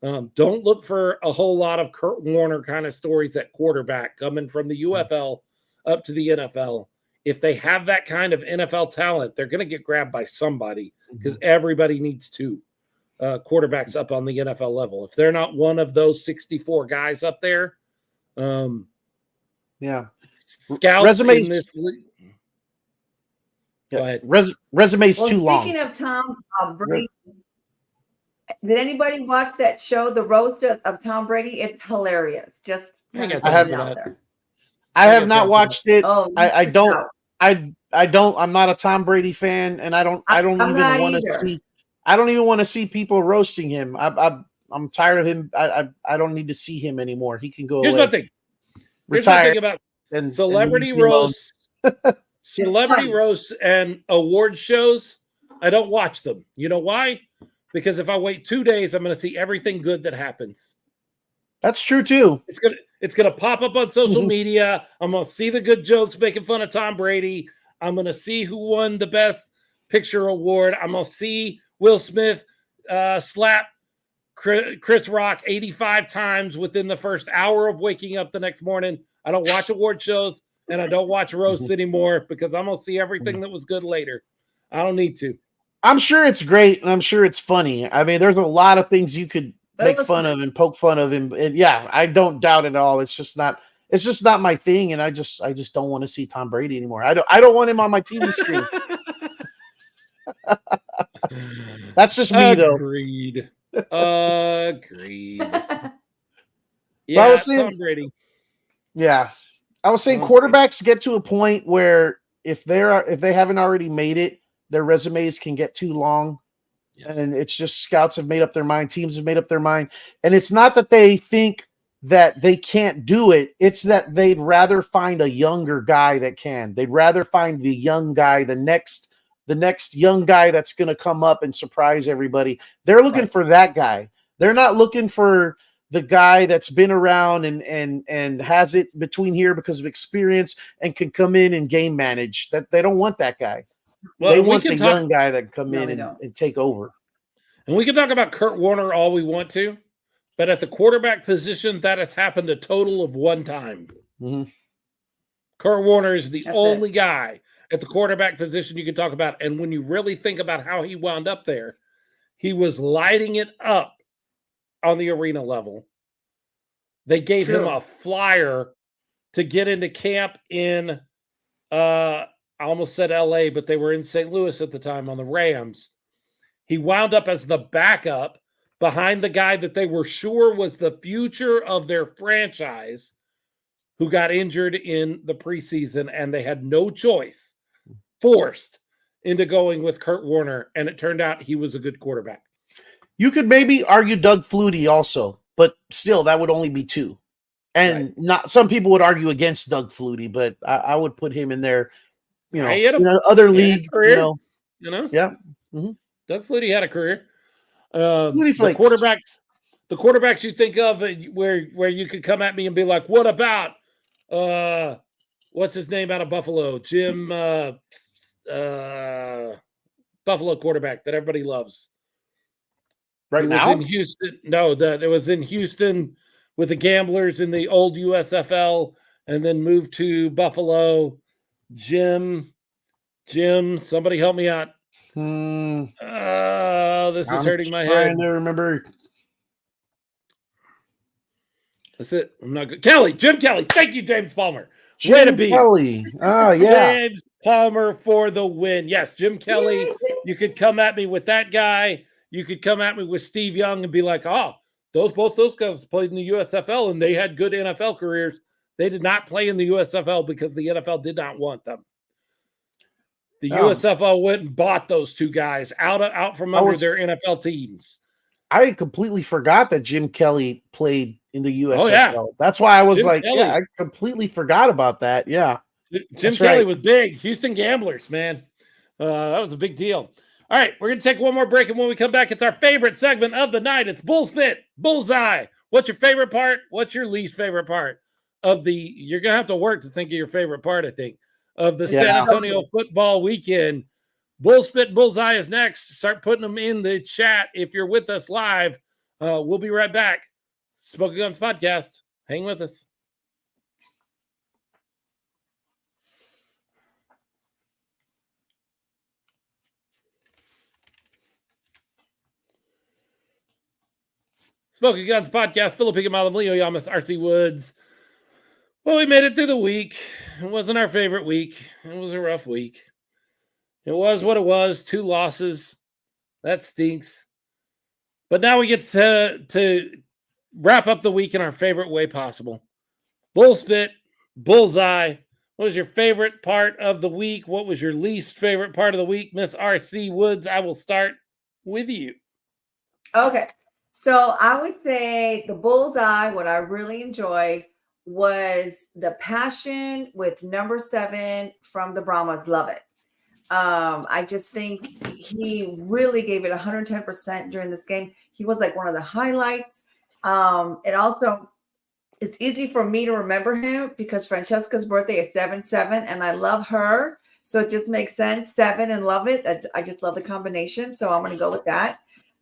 don't look for a whole lot of Kurt Warner kind of stories at quarterback coming from the UFL up to the NFL. If they have that kind of NFL talent, they're going to get grabbed by somebody because everybody needs two quarterbacks up on the NFL level. If they're not one of those 64 guys up there, scouts resumes. in this league. Go ahead. Resume's too long. Speaking of Tom Brady, did anybody watch that show, The Roast of Tom Brady? It's hilarious. Just I have not watched it. Oh, I don't. I'm not a Tom Brady fan, and I don't even want to see. I don't even want to see people roasting him. I'm tired of him. I don't need to see him anymore. He can go Here's away. my thing. Here's Retire. my thing about celebrity roasts. Celebrity roasts and award shows, I don't watch them. You know why? Because if I wait 2 days, I'm going to see everything good that happens. That's true too. It's gonna pop up on social media. I'm gonna see the good jokes making fun of Tom Brady. I'm gonna see who won the best picture award. I'm gonna see Will Smith slap Chris Rock 85 times within the first hour of waking up the next morning. I don't watch award shows and I don't watch roasts anymore because I'm gonna see everything that was good later. I don't need to. I'm sure it's great and I'm sure it's funny. I mean, there's a lot of things you could make fun of and poke fun of him. And yeah, I don't doubt it at all. It's just not my thing. And I just don't want to see Tom Brady anymore. I don't want him on my TV screen. That's just me though. Agreed. Yeah, I was saying, Tom Brady. Yeah. I was saying quarterbacks get to a point where if they haven't already made it, their resumes can get too long. Yes. And it's just scouts have made up their mind. Teams have made up their mind. And it's not that they think that they can't do it. It's that they'd rather find a younger guy that can. They'd rather find the young guy, the next young guy that's going to come up and surprise everybody. They're looking for that guy. They're not looking for the guy that's been around and has it between here because of experience and can come in and game manage. That they don't want that guy. Well, they want the young guy that can come in and take over. And we can talk about Kurt Warner all we want to, but at the quarterback position, that has happened a total of one time. Mm-hmm. Kurt Warner is the only guy at the quarterback position you can talk about. And when you really think about how he wound up there, he was lighting it up on the arena level. They gave him a flyer to get into camp in I almost said LA, but they were in St. Louis at the time on the Rams. He wound up as the backup behind the guy that they were sure was the future of their franchise, who got injured in the preseason, and they had no choice, forced into going with Kurt Warner, and it turned out he was a good quarterback. You could maybe argue Doug Flutie also, but still, that would only be two. And not some people would argue against Doug Flutie, but I would put him in there. You know, other league, yeah. Mm-hmm. Doug Flutie had a career. The quarterbacks you think of where you could come at me and be like, what about what's his name out of Buffalo? Jim Buffalo quarterback that everybody loves. Right He now? was in Houston. No, it was in Houston with the Gamblers in the old USFL and then moved to Buffalo. Jim, somebody help me out. This is hurting my head. Trying to remember. That's it. I'm not good. Jim Kelly. Thank you, James Palmer. Jim to be. Kelly. Oh, yeah. James Palmer for the win. Yes, Jim Kelly. You could come at me with that guy. You could come at me with Steve Young and be like, oh, both those guys played in the USFL and they had good NFL careers. They did not play in the USFL because the NFL did not want them. The USFL went and bought those two guys out from under their NFL teams. I completely forgot that Jim Kelly played in the USFL. Oh, yeah. That's why I was Jim like, Kelly. yeah, I completely forgot about that. Yeah. Jim Kelly was big. Houston Gamblers, man. That was a big deal. All right, we're going to take one more break, and when we come back, it's our favorite segment of the night. It's Bull Spit, Bullseye. What's your favorite part? What's your least favorite part of the – you're going to have to work to think of your favorite part, I think, of the San Antonio football weekend. Bull Spit, Bullseye is next. Start putting them in the chat if you're with us live. We'll be right back. Smoking Guns Podcast. Hang with us. Smoking Guns Podcast, Phillip Higamalum, Leo Yamas, RC Woods. Well, we made it through the week. It wasn't our favorite week. It was a rough week. It was what it was. 2 losses. That stinks. But now we get to wrap up the week in our favorite way possible. Bull Spit, Bullseye. What was your favorite part of the week? What was your least favorite part of the week? Miss RC Woods, I will start with you. Okay. So I would say the Bullseye, what I really enjoyed was the passion with number 7 from the Brahmas. Love it. I just think he really gave it 110% during this game. He was like one of the highlights. It's easy for me to remember him because Francesca's birthday is 7/7 and I love her. So it just makes sense. 7 and love it. I just love the combination. So I'm going to go with that.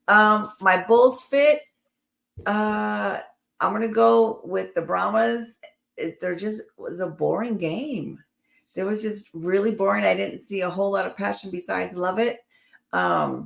My Bulls fit. I'm going to go with the Brahmas. It was a boring game. It was just really boring. I didn't see a whole lot of passion besides love it. I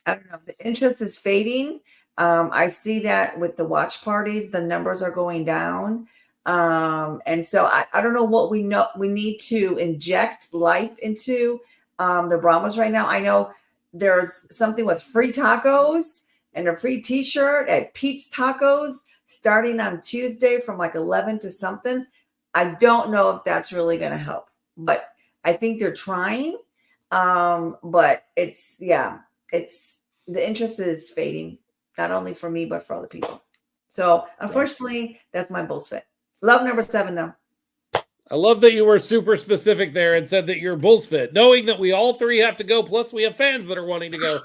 don't know. The interest is fading. I see that with the watch parties, the numbers are going down. And so I don't know what we need to inject life into the Brahmas right now. I know there's something with free tacos and a free t-shirt at Pete's Tacos starting on Tuesday from like 11 to something. I don't know if that's really going to help, but I think they're trying. But it's the interest is fading, not only for me, but for other people. So unfortunately, that's my Bulls fit. Love number 7 though. I love that you were super specific there and said that your Bulls fit, knowing that we all 3 have to go. Plus we have fans that are wanting to go,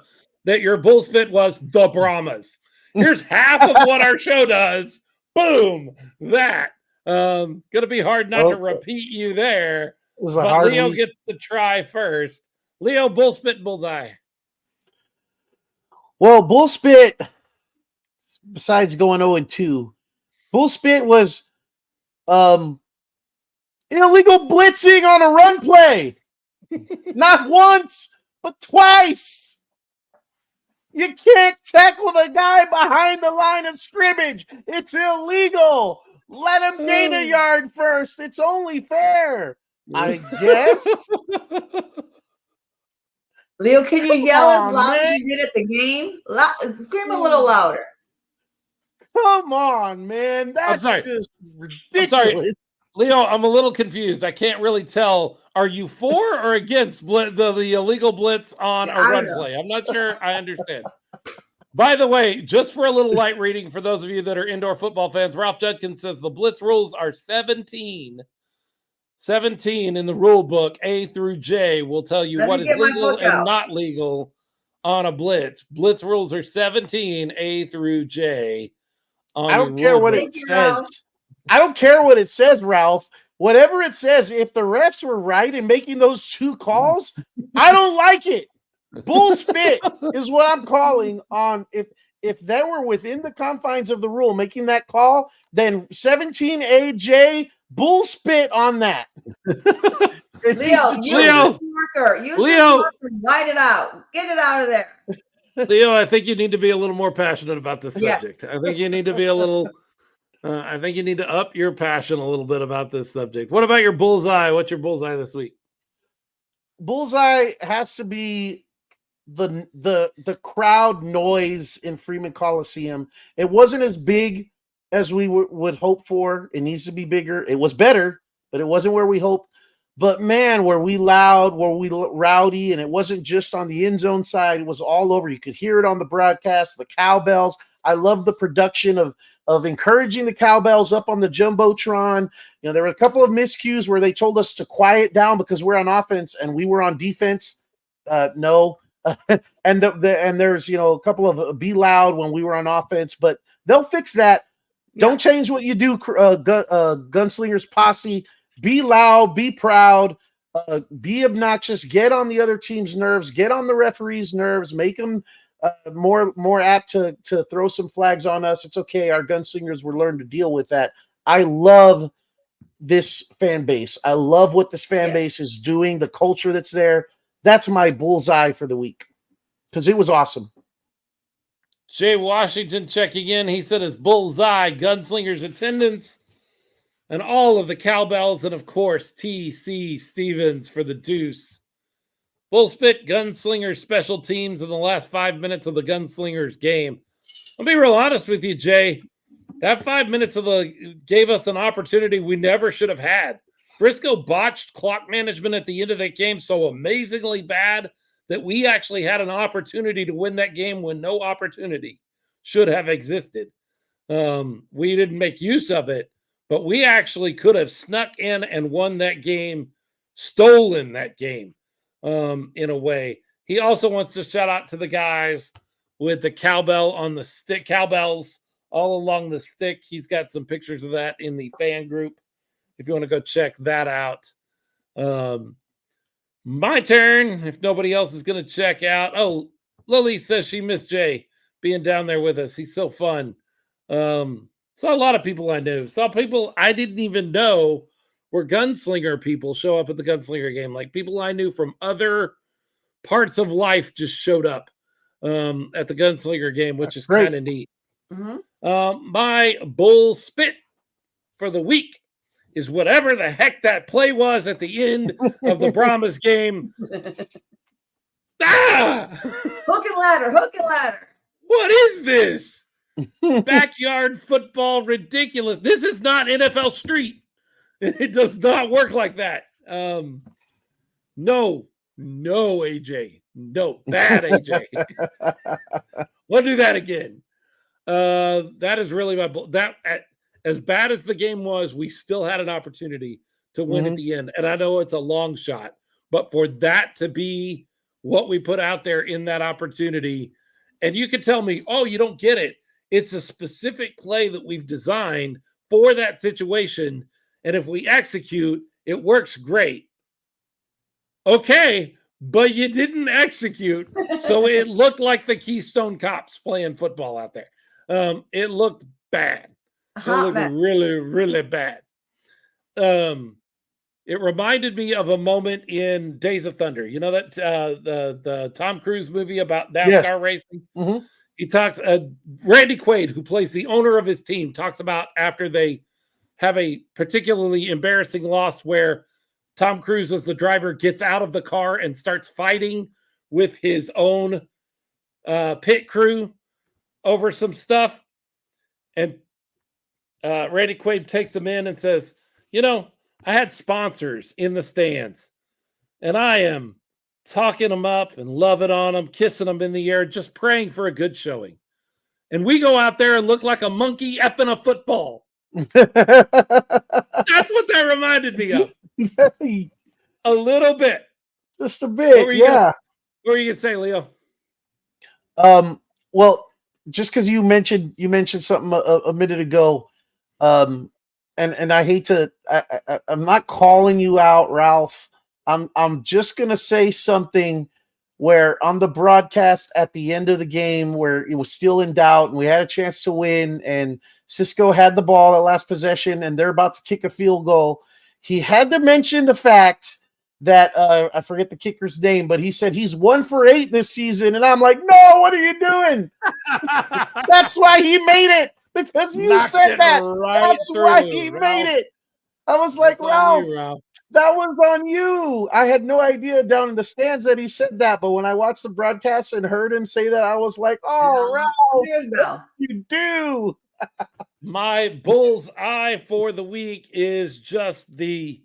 that your Bulls fit was the Brahmas. Here's half of what our show does. Boom. That. Going to be hard not to repeat you there. But Leo gets to try first. Leo, Bull Spit, Bullseye. Well, Bull Spit, besides going 0-2, Bull Spit was illegal blitzing on a run play. Not once, but twice. You can't tackle the guy behind the line of scrimmage. It's illegal. Let him gain a yard first. It's only fair, I guess. Leo, can you yell as loud as you did at the game? Scream a little louder. Come on, man. That's just ridiculous. I'm sorry. Leo, I'm a little confused. I can't really tell. Are you for or against the illegal blitz on a run play? I'm not sure I understand. By the way, just for a little light reading for those of you that are indoor football fans, Ralph Judkins says the blitz rules are 17 in the rule book. A through J will tell you what is legal and not legal on a blitz. Blitz rules are 17, A through J. I don't care what it says. I don't care what it says, Ralph. whatever it says, if the refs were right in making those 2 calls, I don't like it. Bull spit is what I'm calling on. If they were within the confines of the rule making that call, then 17 AJ bull spit on that. Leo, use the marker. Use the marker. Write it out. Get it out of there. Leo, I think you need to be a little more passionate about this subject. I think you need to be a little. I think you need to up your passion a little bit about this subject. What about your bullseye? What's your bullseye this week? Bullseye has to be the crowd noise in Freeman Coliseum. It wasn't as big as we would hope for. It needs to be bigger. It was better, but it wasn't where we hoped. But man, were we loud, were we rowdy, and it wasn't just on the end zone side. It was all over. You could hear it on the broadcast, the cowbells. I love the production of encouraging the cowbells up on the Jumbotron. You know, there were a couple of miscues where they told us to quiet down because we're on offense and we were on defense. No. And there's, you know, a couple of be loud when we were on offense, but they'll fix that. Yeah. Don't change what you do, Gunslingers posse. Be loud, be proud, be obnoxious, get on the other team's nerves, get on the referee's nerves, make them more apt to throw some flags on us. It's okay. Our Gunslingers will learn to deal with that. I love this fan base. I love what this fan base is doing, the culture that's there. That's my bullseye for the week because it was awesome. Jay Washington checking in. He said his bullseye, Gunslingers attendance, and all of the cowbells, and of course, T.C. Stevens for the deuce. Bullspit, Gunslingers special teams in the last 5 minutes of the Gunslingers game. I'll be real honest with you, Jay. That 5 minutes gave us an opportunity we never should have had. Frisco botched clock management at the end of that game so amazingly bad that we actually had an opportunity to win that game when no opportunity should have existed. We didn't make use of it. But we actually could have snuck in and won that game, stolen that game in a way. He also wants to shout out to the guys with the cowbell on the stick, cowbells all along the stick. He's got some pictures of that in the fan group if you want to go check that out. My turn, if nobody else is going to check out. Oh, Lily says she missed Jay being down there with us. He's so fun. Saw a lot of people I knew. Saw people I didn't even know were Gunslinger people show up at the Gunslinger game. Like people I knew from other parts of life just showed up at the Gunslinger game, which is kind of neat. Mm-hmm. My bull spit for the week is whatever the heck that play was at the end of the Brahmas game. Hook and ladder, hook and ladder. What is this? Backyard football ridiculous. This is not NFL Street. It does not work like that. No, AJ. No, bad AJ. We'll do that again. That is really as bad as the game was, we still had an opportunity to win at the end. And I know it's a long shot, but for that to be what we put out there in that opportunity, and you could tell me, oh, you don't get it. It's a specific play that we've designed for that situation. And if we execute, it works great. Okay, but you didn't execute. So it looked like the Keystone Cops playing football out there. It looked bad. It looked really, really bad. It reminded me of a moment in Days of Thunder. You know that the Tom Cruise movie about NASCAR racing? Mm-hmm. He talks, Randy Quaid, who plays the owner of his team, talks about after they have a particularly embarrassing loss where Tom Cruise, as the driver, gets out of the car and starts fighting with his own pit crew over some stuff. And Randy Quaid takes him in and says, you know, I had sponsors in the stands, and I am talking them up and loving on them, kissing them in the air, just praying for a good showing. And we go out there and look like a monkey effing a football. That's what that reminded me of. A little bit. Just a bit, yeah. What were you going to say, Leo? Well, just because you mentioned something a minute ago, and I hate to, I'm not calling you out, Ralph. I'm just gonna say something where on the broadcast at the end of the game where it was still in doubt and we had a chance to win and Cisco had the ball at last possession and they're about to kick a field goal. He had to mention the fact that I forget the kicker's name, but he said he's 1 for 8 this season, and I'm like, no, what are you doing? That's why he made it, because you Knocked said it that. right That's through, why he Ralph. made it. I was like, That's on Ralph, you, Ralph. that was on you. I had no idea down in the stands that he said that, but when I watched the broadcast and heard him say that, I was like, oh, Ralph, Here's what Bill. did you do? My bull's eye for the week is just the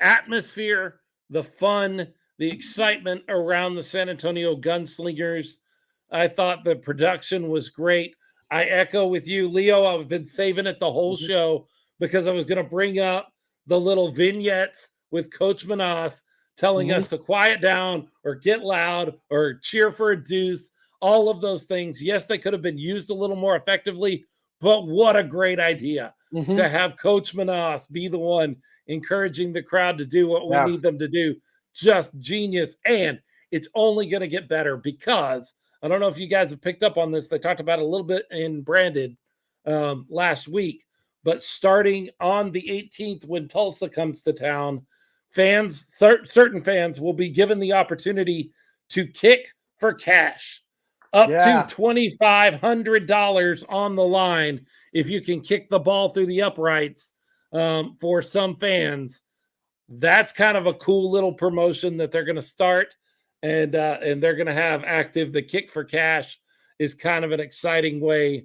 atmosphere, the fun, the excitement around the San Antonio Gunslingers. I thought the production was great. I echo with you, Leo. I've been saving it the whole show because I was going to bring up the little vignettes with Coach Manas telling us to quiet down or get loud or cheer for a deuce, all of those things. Yes, they could have been used a little more effectively, but what a great idea to have Coach Manas be the one encouraging the crowd to do what we need them to do. Just genius. And it's only going to get better because I don't know if you guys have picked up on this. They talked about it a little bit in Brandon last week, but starting on the 18th, when Tulsa comes to town, fans, certain fans will be given the opportunity to kick for cash. Up to $2,500 on the line if you can kick the ball through the uprights for some fans. That's kind of a cool little promotion that they're going to start, and they're going to have active. The kick for cash is kind of an exciting way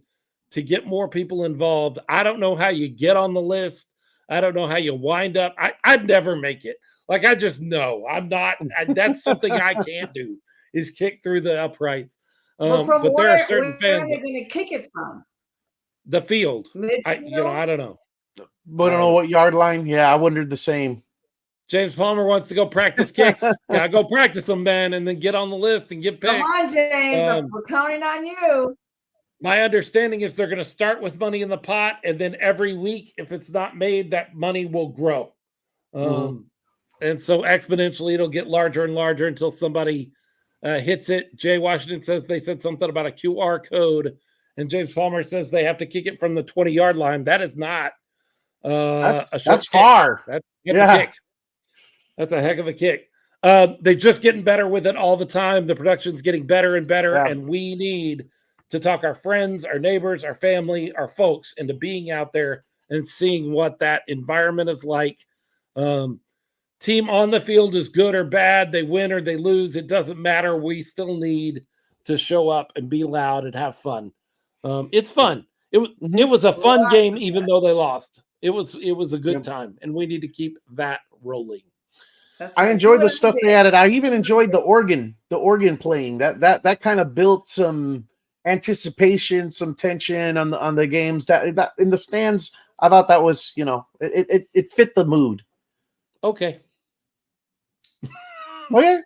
to get more people involved. I don't know how you get on the list. I don't know how you wind up. I'd never make it. Like, I just know I'm not. That's something I can't do, is kick through the uprights. Well, from but there where are certain are fans. they going to kick it from? The field. I Midfield? don't know. But I don't know what yard line. Yeah, I wondered the same. James Palmer wants to go practice kicks. Gotta go practice them, man, and then get on the list and get picked. Come on, James. We're counting on you. My understanding is they're going to start with money in the pot, and then every week, if it's not made, that money will grow. And so exponentially, it'll get larger and larger until somebody hits it. Jay Washington says they said something about a QR code, and James Palmer says they have to kick it from the 20-yard line. That is not that's far. That's a kick. That's a heck of a kick. They're just getting better with it all the time. The production's getting better and better, and we need to talk our friends, our neighbors, our family, our folks into being out there and seeing what that environment is like. Team on the field is good or bad. They win or they lose. It doesn't matter. We still need to show up and be loud and have fun. It's fun. It was a fun game, even though they lost. It was a good time, and we need to keep that rolling. I enjoyed the stuff they added. I even enjoyed the organ playing. That kind of built some anticipation, some tension on the games. That in the stands, I thought that was, it fit the mood. Okay. Okay,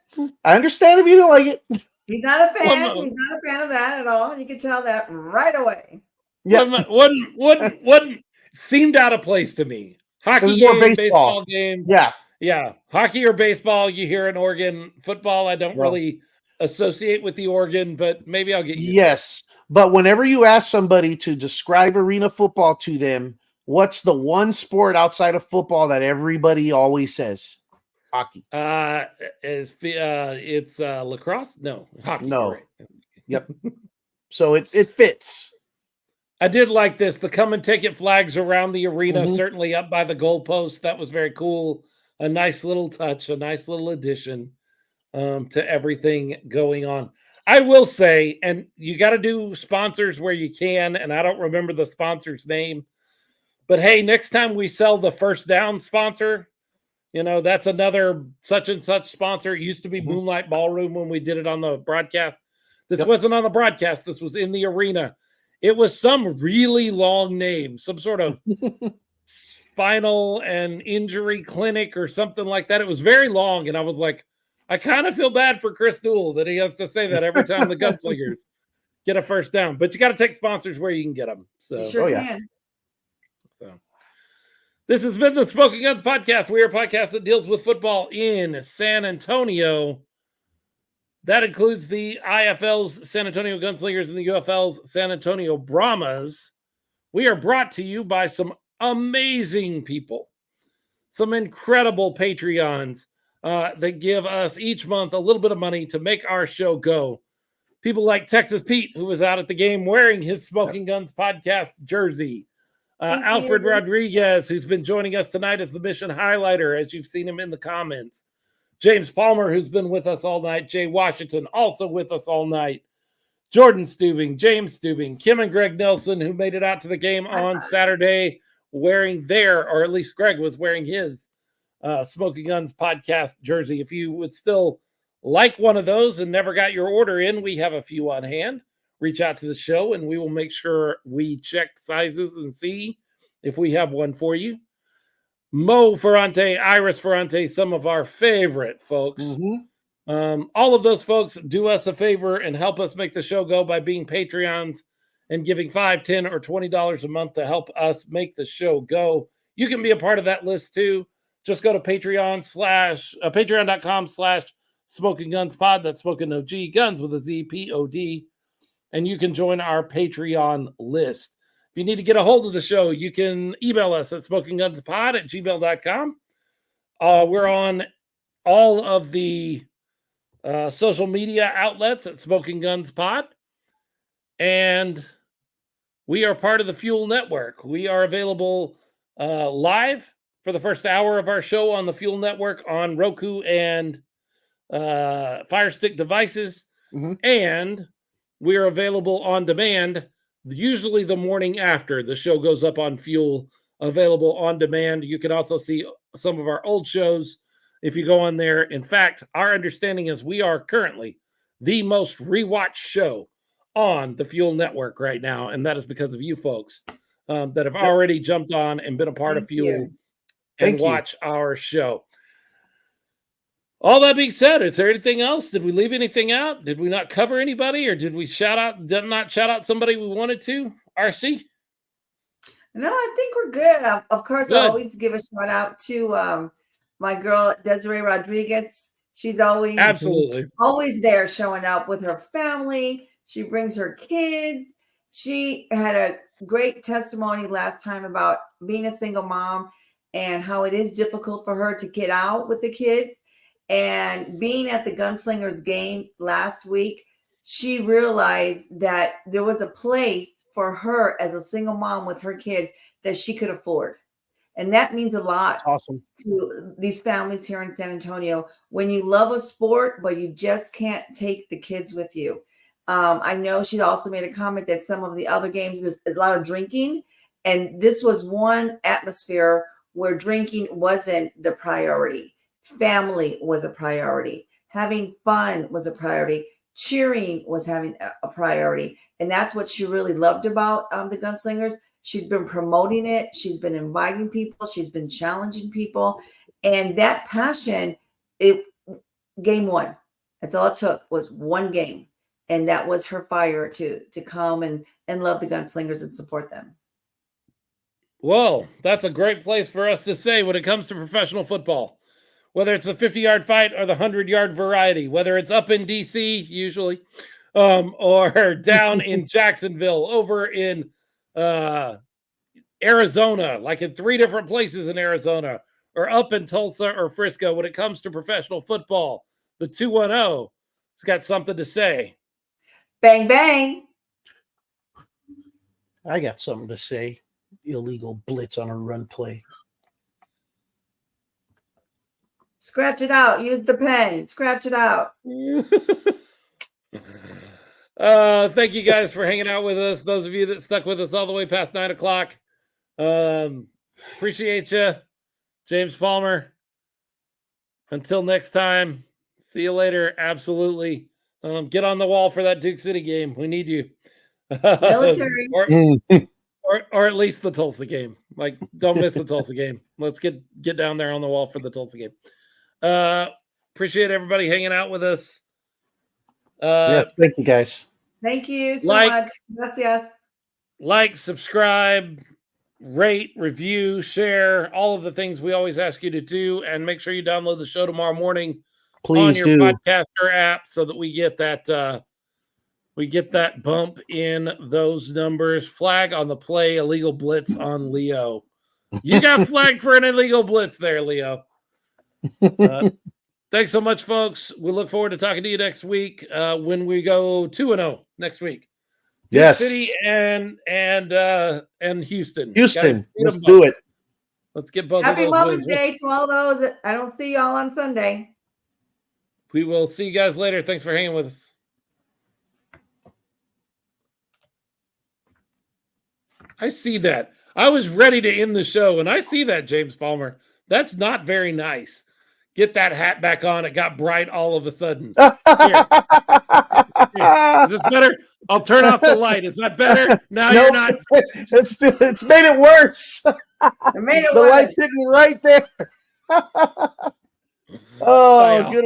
I understand if you don't like it. He's not a fan. He's not a fan of that at all. You can tell that right away. Yeah, what seemed out of place to me. Hockey game, baseball game. Yeah. Hockey or baseball, you hear an organ. Football, I don't really associate with the organ, but maybe I'll get you. But whenever you ask somebody to describe arena football to them, what's the one sport outside of football that everybody always says? Hockey. It's lacrosse? No, hockey. No. Right. Yep. So it fits. I did like this. The come and take it flags around the arena, certainly up by the goalpost. That was very cool. A nice little touch, a nice little addition to everything going on. I will say, and you got to do sponsors where you can, and I don't remember the sponsor's name, but hey, next time we sell the First Down sponsor, that's another such and such sponsor. It used to be Moonlight Ballroom when we did it on the broadcast. This wasn't on the broadcast. This was in the arena. It was some really long name, some sort of spinal and injury clinic or something like that. It was very long, and I was like, I kind of feel bad for Chris Newell that he has to say that every time the Gunslingers get a first down. But you got to take sponsors where you can get them. So, you sure can. This has been the Smoking Guns Podcast. We are a podcast that deals with football in San Antonio. That includes the IFL's San Antonio Gunslingers and the UFL's San Antonio Brahmas. We are brought to you by some amazing people, some incredible Patreons that give us each month a little bit of money to make our show go. People like Texas Pete, who was out at the game wearing his Smoking Guns Podcast jersey. Alfred Rodriguez, who's been joining us tonight as the mission highlighter, as you've seen him in the comments. James Palmer, who's been with us all night. Jay Washington, also with us all night. Jordan Stubing, James Stubing, Kim and Greg Nelson, who made it out to the game on Saturday wearing their, or at least Greg was wearing his Smoking Guns Podcast jersey. If you would still like one of those and never got your order in, we have a few on hand. Reach out to the show and we will make sure we check sizes and see if we have one for you. Mo Ferrante, Iris Ferrante, some of our favorite folks. All of those folks do us a favor and help us make the show go by being Patreons and giving $5, $10, or $20 a month to help us make the show go. You can be a part of that list too. Just go to patreon.com/Smoking Guns Pod. That's Smoking OG, Guns with a Z, P-O-D. And you can join our Patreon list. If you need to get a hold of the show, you can email us at smokinggunspod@gmail.com. We're on all of the social media outlets at Smoking Guns Pod. And we are part of the Fuel Network. We are available live for the first hour of our show on the Fuel Network on Roku and Fire Stick devices. And we are available on demand, usually the morning after the show goes up on Fuel, available on demand. You can also see some of our old shows if you go on there. In fact, our understanding is we are currently the most rewatched show on the Fuel Network right now, and that is because of you folks that have already jumped on and been a part of Fuel and watch our show. All that being said, is there anything else? Did we leave anything out? Did we not cover anybody, or did we not shout out somebody we wanted to? RC? No, I think we're good. Of course, I always give a shout out to my girl Desiree Rodriguez. She's always there, showing up with her family. She brings her kids. She had a great testimony last time about being a single mom and how it is difficult for her to get out with the kids. And being at the Gunslingers game last week, she realized that there was a place for her as a single mom with her kids that she could afford. And that means a lot to these families here in San Antonio. When you love a sport, but you just can't take the kids with you. I know she also made a comment that some of the other games was a lot of drinking. And this was one atmosphere where drinking wasn't the priority. Family was a priority. Having fun was a priority. Cheering was having a priority. And that's what she really loved about the Gunslingers. She's been promoting it. She's been inviting people. She's been challenging people. And that passion, game one. That's all it took, was one game. And that was her fire to come and love the Gunslingers and support them. Well, that's a great place for us to say when it comes to professional football. Whether it's the 50-yard fight or the 100-yard variety, whether it's up in D.C., usually, or down in Jacksonville, over in Arizona, like in 3 different places in Arizona, or up in Tulsa or Frisco, when it comes to professional football, the 210 has got something to say. Bang, bang. I got something to say. Illegal blitz on a run play. Scratch it out. Use the pen. Scratch it out. Thank you guys for hanging out with us. Those of you that stuck with us all the way past 9 o'clock. Appreciate you. James Palmer. Until next time. See you later. Absolutely. Get on the wall for that Duke City game. We need you. Military. or at least the Tulsa game. Like, don't miss the Tulsa game. Let's get down there on the wall for the Tulsa game. Appreciate everybody hanging out with us. Yes, thank you guys. Thank you so much. Gracias. Like, subscribe, rate, review, share, all of the things we always ask you to do, and make sure you download the show tomorrow morning on Please your do. podcaster app so that we get that bump in those numbers. Flag on the play, illegal blitz on Leo. You got flagged for an illegal blitz there, Leo. Thanks so much, folks. We look forward to talking to you next week when we go 2-0 next week. Yes. City and Houston. Houston, let's do it. Let's get both Happy of those Mother's wins. Day to all those that I don't see y'all on Sunday. We will see you guys later. Thanks for hanging with us. I see that. I was ready to end the show, and I see that, James Palmer. That's not very nice. Get that hat back on. It got bright all of a sudden. Here. Is this better? I'll turn off the light. Is that better? Now you're not. It's made it worse. It made it The worse. light's hitting right there. Bye, Oh, y'all. good.